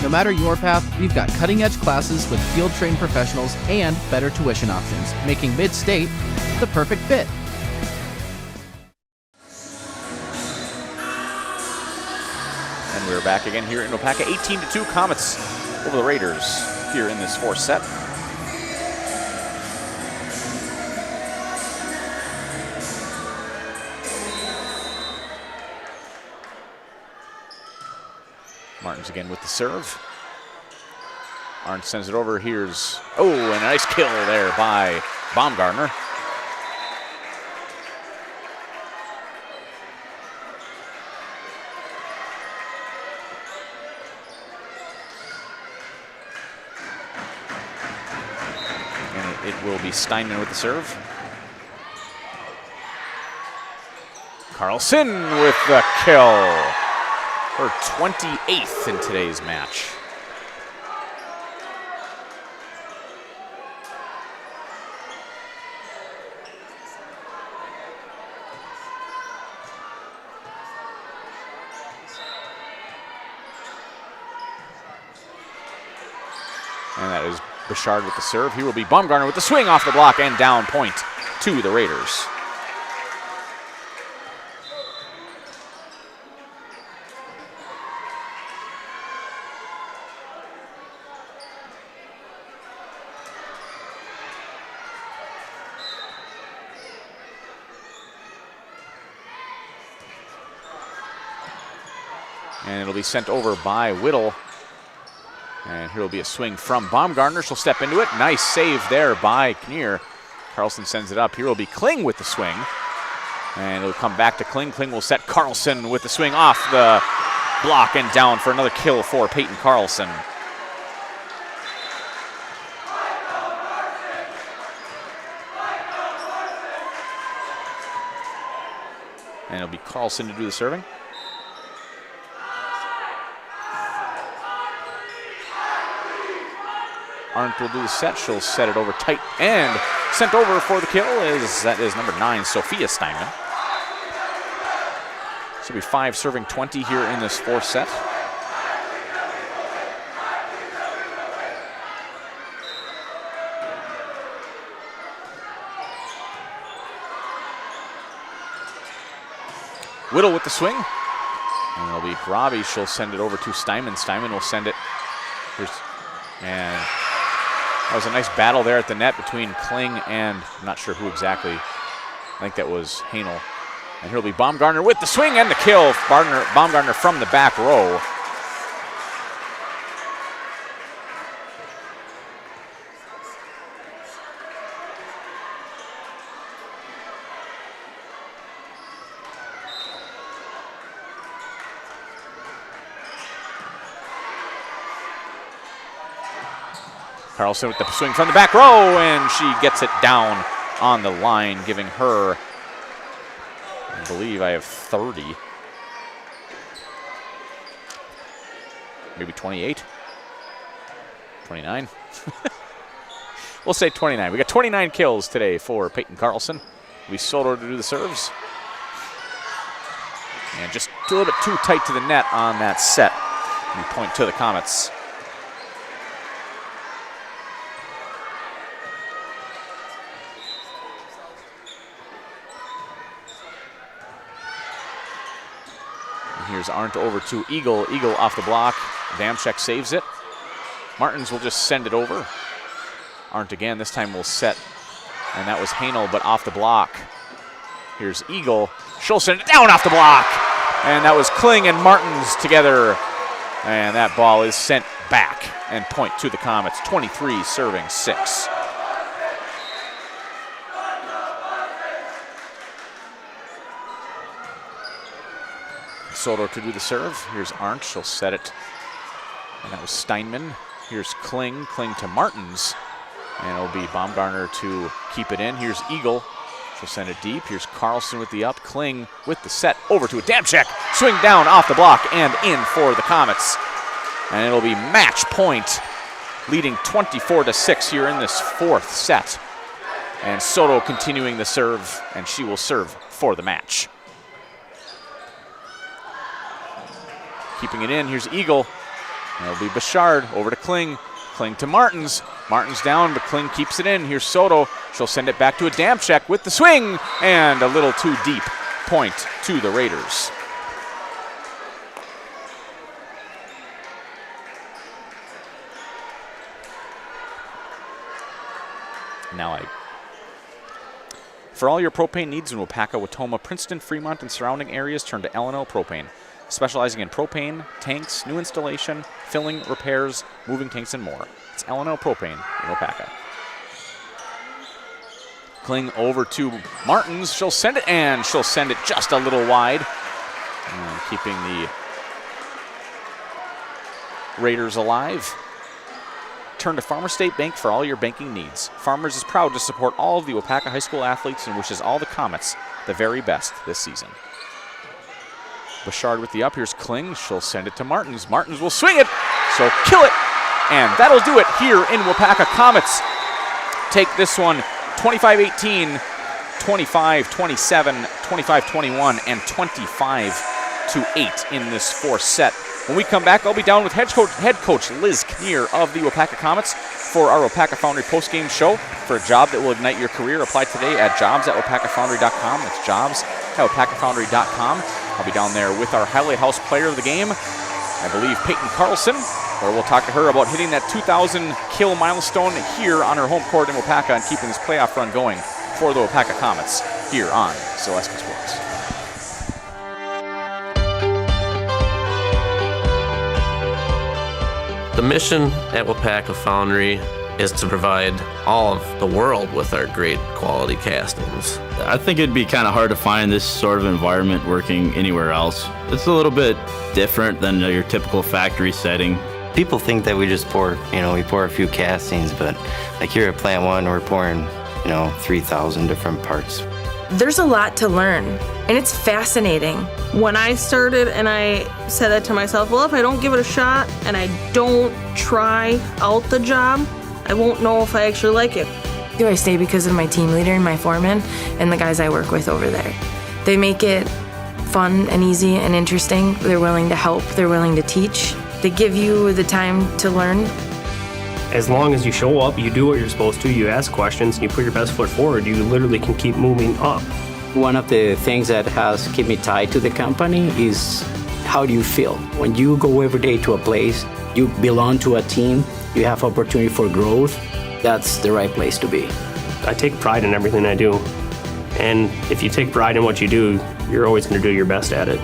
No matter your path, we've got cutting-edge classes with field-trained professionals and better tuition options, making Mid-State the perfect fit. And we're back again here in Waupaca. 18-2 Comets over the Raiders here in this fourth set. Martins again with the serve. Arndt sends it over. Here's, oh, and a nice kill there by Baumgartner. And it will be Steinman with the serve. Carlson with the kill. Her 28th in today's match. And that is Bouchard with the serve. Here will be Baumgartner with the swing off the block and down point to the Raiders. And it'll be sent over by Whittle. And here will be a swing from Baumgartner. She'll step into it. Nice save there by Knier. Carlson sends it up. Here will be Kling with the swing. And it'll come back to Kling. Kling will set Carlson with the swing off the block and down for another kill for Peyton Carlson. And it'll be Carlson to do the serving. Arndt will do the set. She'll set it over tight and sent over for the kill that is number 9, Sophia Steinman. So it'll be 5 serving 20 here in this fourth set. Whittle with the swing. And it'll be Robbie. She'll send it over to Steinman. Steinman will send it. And that was a nice battle there at the net between Kling and I'm not sure who exactly. I think that was Hanel. And here will be Baumgartner with the swing and the kill. Baumgartner from the back row. Carlson with the swing from the back row, and she gets it down on the line, giving her, I believe I have 30. Maybe 28. 29. We'll say 29. We got 29 kills today for Peyton Carlson. We Soto to do the serves. And just a little bit too tight to the net on that set. We point to the Comets. And here's Arndt over to Eagle. Eagle off the block. Damchek saves it. Martins will just send it over. Arndt again, this time will set. And that was Hanel, but off the block. Here's Eagle. She'll send it down off the block. And that was Kling and Martins together. And that ball is sent back and point to the Comets. 23 serving 6. Soto to do the serve. Here's Arndt. She'll set it. And that was Steinman. Here's Kling. Kling to Martins. And it'll be Baumgartner to keep it in. Here's Eagle. She'll send it deep. Here's Carlson with the up. Kling with the set over to a Damchek. Swing down off the block and in for the Comets. And it'll be match point, leading 24-6 here in this fourth set. And Soto continuing the serve, and she will serve for the match. Keeping it in. Here's Eagle. And it'll be Bouchard over to Kling. Kling to Martins. Martins down, but Kling keeps it in. Here's Soto. She'll send it back to a Damchek with the swing, and a little too deep. Point to the Raiders. For all your propane needs in Waupaca, Watoma, Princeton, Fremont, and surrounding areas, turn to L&L Propane. Specializing in propane, tanks, new installation, filling, repairs, moving tanks, and more. It's L&L Propane in Waupaca. Kling over to Martins. She'll send it, and she'll send it just a little wide. And keeping the Raiders alive. Turn to Farmers State Bank for all your banking needs. Farmers is proud to support all of the Waupaca High School athletes and wishes all the Comets the very best this season. Bouchard with the up. Here's Kling. She'll send it to Martins. Martins will swing it. So kill it. And that'll do it here in Waupaca. Comets take this one 25-18, 25-27, 25-21, and 25-8 in this fourth set. When we come back, I'll be down with head coach Liz Kinnear of the Waupaca Comets for our Waupaca Foundry postgame show. For a job that will ignite your career, apply today at jobs@waupacafoundry.com. That's jobs@waupacafoundry.com. I'll be down there with our highlight house player of the game, I believe Peyton Carlson, where we'll talk to her about hitting that 2,000 kill milestone here on her home court in Waupaca and keeping this playoff run going for the Waupaca Comets here on Zaleski Sports. The mission at Waupaca Foundry is to provide all of the world with our great quality castings. I think it'd be kind of hard to find this sort of environment working anywhere else. It's a little bit different than your typical factory setting. People think that we just pour, we pour a few castings, but like here at Plant 1, we're pouring, 3,000 different parts. There's a lot to learn, and it's fascinating. When I started and I said that to myself, well, if I don't give it a shot and I don't try out the job, I won't know if I actually like it. I stay because of my team leader and my foreman and the guys I work with over there. They make it fun and easy and interesting. They're willing to help. They're willing to teach. They give you the time to learn. As long as you show up, you do what you're supposed to, you ask questions, and you put your best foot forward, you literally can keep moving up. One of the things that has kept me tied to the company is how do you feel? When you go every day to a place, you belong to a team, you have opportunity for growth, that's the right place to be. I take pride in everything I do. And if you take pride in what you do, you're always going to do your best at it.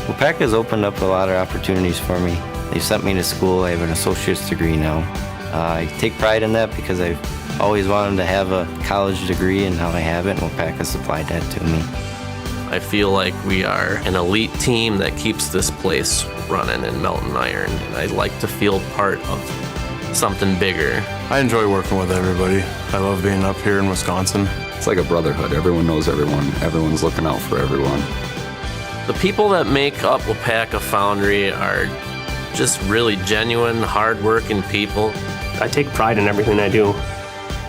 Waupaca has opened up a lot of opportunities for me. They sent me to school. I have an associate's degree now. I take pride in that because I've always wanted to have a college degree, and now I have it, and Waupaca supplied that to me. I feel like we are an elite team that keeps this place running in Melton Iron, and I like to feel part of something bigger. I enjoy working with everybody. I love being up here in Wisconsin. It's like a brotherhood. Everyone knows everyone. Everyone's looking out for everyone. The people that make up Waupaca Foundry are just really genuine, hard-working people. I take pride in everything I do.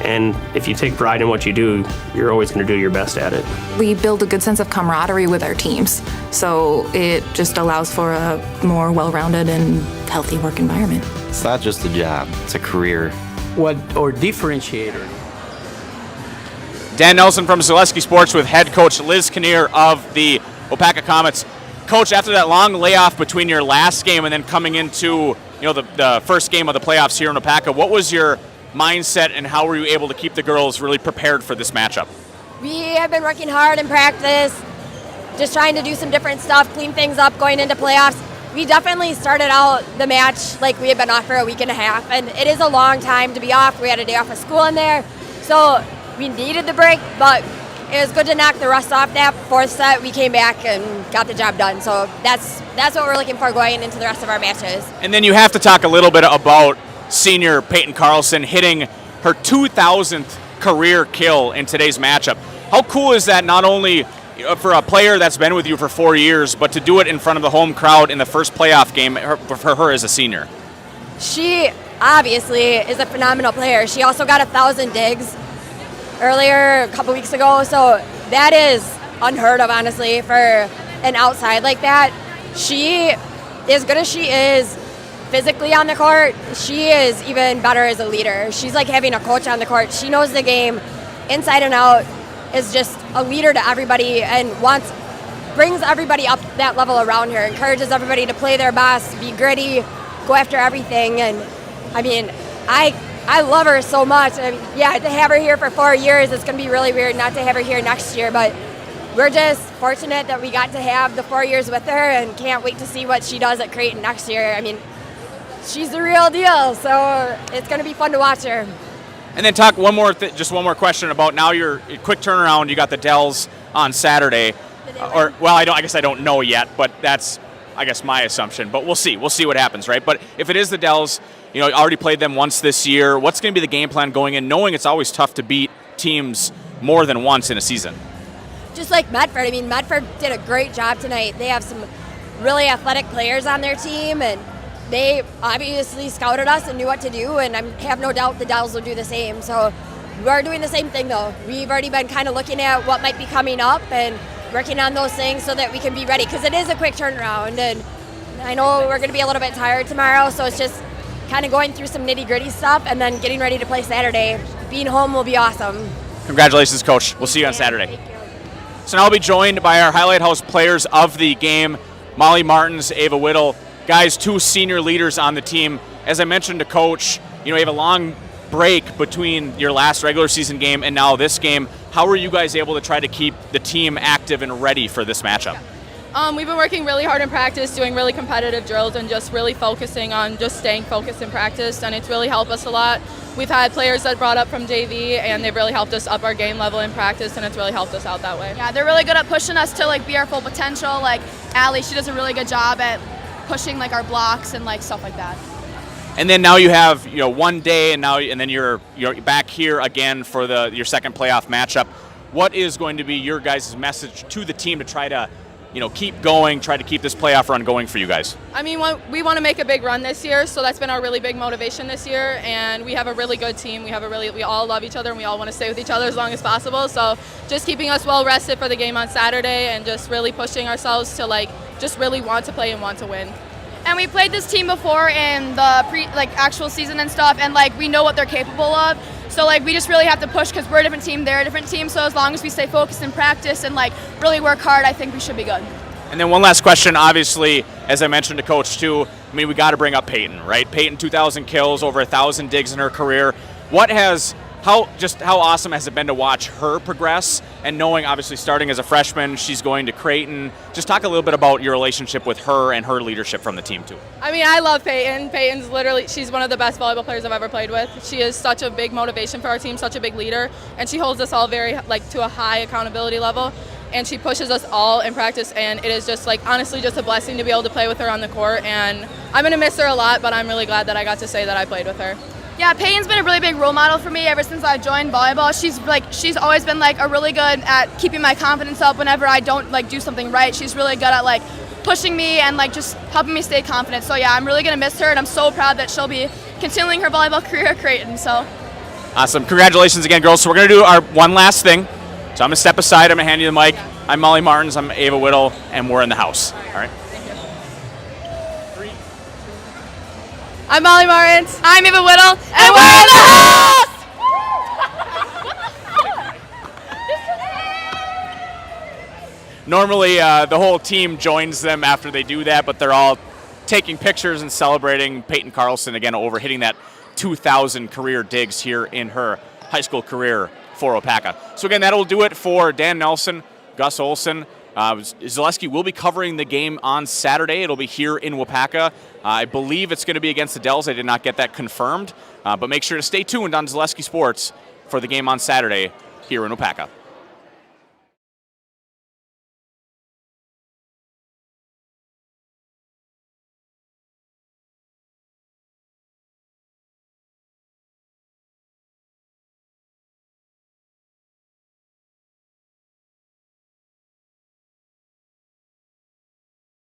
And if you take pride in what you do, you're always going to do your best at it. We build a good sense of camaraderie with our teams, so it just allows for a more well-rounded and healthy work environment. It's not just a job, it's a career. What or differentiator? Dan Nelson from Zaleski Sports with head coach Liz Kinnear of the Waupaca Comets. Coach, after that long layoff between your last game and then coming into the first game of the playoffs here in Waupaca, what was your mindset and how were you able to keep the girls really prepared for this matchup? We have been working hard in practice, just trying to do some different stuff, clean things up going into playoffs. We definitely started out the match like we had been off for a week and a half, and it is a long time to be off. We had a day off of school in there, so we needed the break, but it was good to knock the rust off that fourth set. We came back and got the job done, so that's what we're looking for going into the rest of our matches. And then you have to talk a little bit about senior Peyton Carlson hitting her 2,000th career kill in today's matchup. How cool is that, not only for a player that's been with you for 4 years, but to do it in front of the home crowd in the first playoff game for her as a senior? She obviously is a phenomenal player. She also got 1,000 digs earlier a couple weeks ago, so that is unheard of, honestly, for an outside like that. She, as good as she is physically on the court, she is even better as a leader. She's like having a coach on the court. She knows the game inside and out, is just a leader to everybody and brings everybody up that level around her, encourages everybody to play their best, be gritty, go after everything. And I mean, I love her so much. I mean, yeah, to have her here for 4 years, it's going to be really weird not to have her here next year, but we're just fortunate that we got to have the 4 years with her and can't wait to see what she does at Creighton next year. I mean, she's the real deal, so it's going to be fun to watch her. And then talk one more question about now your quick turnaround. You got the Dells on Saturday, I guess I don't know yet, but that's my assumption. But we'll see what happens, right? But if it is the Dells, you already played them once this year. What's going to be the game plan going in, knowing it's always tough to beat teams more than once in a season? Just like Medford. I mean, Medford did a great job tonight. They have some really athletic players on their team, and they obviously scouted us and knew what to do, and I have no doubt the Dells will do the same. So we're doing the same thing, though. We've already been kind of looking at what might be coming up and working on those things so that we can be ready, because it is a quick turnaround, and I know we're going to be a little bit tired tomorrow, so it's just kind of going through some nitty-gritty stuff and then getting ready to play Saturday. Being home will be awesome. Congratulations, Coach. We'll see you on Saturday. Thank you. So now I'll be joined by our Highlight House players of the game, Molly Martins, Ava Whittle. Guys, 2 senior leaders on the team. As I mentioned to Coach, you have a long break between your last regular season game and now this game. How are you guys able to try to keep the team active and ready for this matchup? We've been working really hard in practice, doing really competitive drills, and just really focusing on just staying focused in practice, and it's really helped us a lot. We've had players that brought up from JV, and they've really helped us up our game level in practice, and it's really helped us out that way. Yeah, they're really good at pushing us to be our full potential. Like Allie, she does a really good job at pushing our blocks and stuff like that. And then now you have one day, and then you're back here again for your second playoff matchup. What is going to be your guys' message to the team to try to keep going, try to keep this playoff run going for you guys? I mean, we want to make a big run this year, so that's been our really big motivation this year, and we have a really good team. We all love each other, and we all want to stay with each other as long as possible, so just keeping us well rested for the game on Saturday and just really pushing ourselves to just really want to play and want to win. And we played this team before in the actual season and stuff, and we know what they're capable of. So we just really have to push because we're a different team, they're a different team. So as long as we stay focused in practice and really work hard, I think we should be good. And then one last question, obviously, as I mentioned to Coach too, I mean, we got to bring up Peyton, right? Peyton, 2,000 kills, over 1,000 digs in her career. How awesome has it been to watch her progress, and knowing obviously starting as a freshman, she's going to Creighton. Just talk a little bit about your relationship with her and her leadership from the team too. I mean, I love Peyton. She's one of the best volleyball players I've ever played with. She is such a big motivation for our team, such a big leader, and she holds us all very to a high accountability level. And she pushes us all in practice, and it is just honestly just a blessing to be able to play with her on the court. And I'm going to miss her a lot, but I'm really glad that I got to say that I played with her. Yeah, Peyton's been a really big role model for me ever since I joined volleyball. She's always been like a really good at keeping my confidence up whenever I don't like do something right. She's really good at like pushing me and like just helping me stay confident. So yeah, I'm really gonna miss her, and I'm so proud that she'll be continuing her volleyball career at Creighton. So Awesome. Congratulations again, girls. So we're going to do our one last thing. So I'm going to step aside. I'm going to hand you the mic. I'm Molly Martins. I'm Ava Whittle, and we're in the house. All right? I'm Molly Martins. I'm Eva Whittle, and we're in the house! Normally, the whole team joins them after they do that, but they're all taking pictures and celebrating Peyton Carlson, again, over hitting that 2,000 career digs here in her high school career for Waupaca. So again, that'll do it for Dan Nelson, Gus Olson. Zaleski will be covering the game on Saturday. It'll be here in Waupaca. I believe it's going to be against the Dells. I did not get that confirmed, but make sure to stay tuned on Zaleski Sports for the game on Saturday here in Waupaca.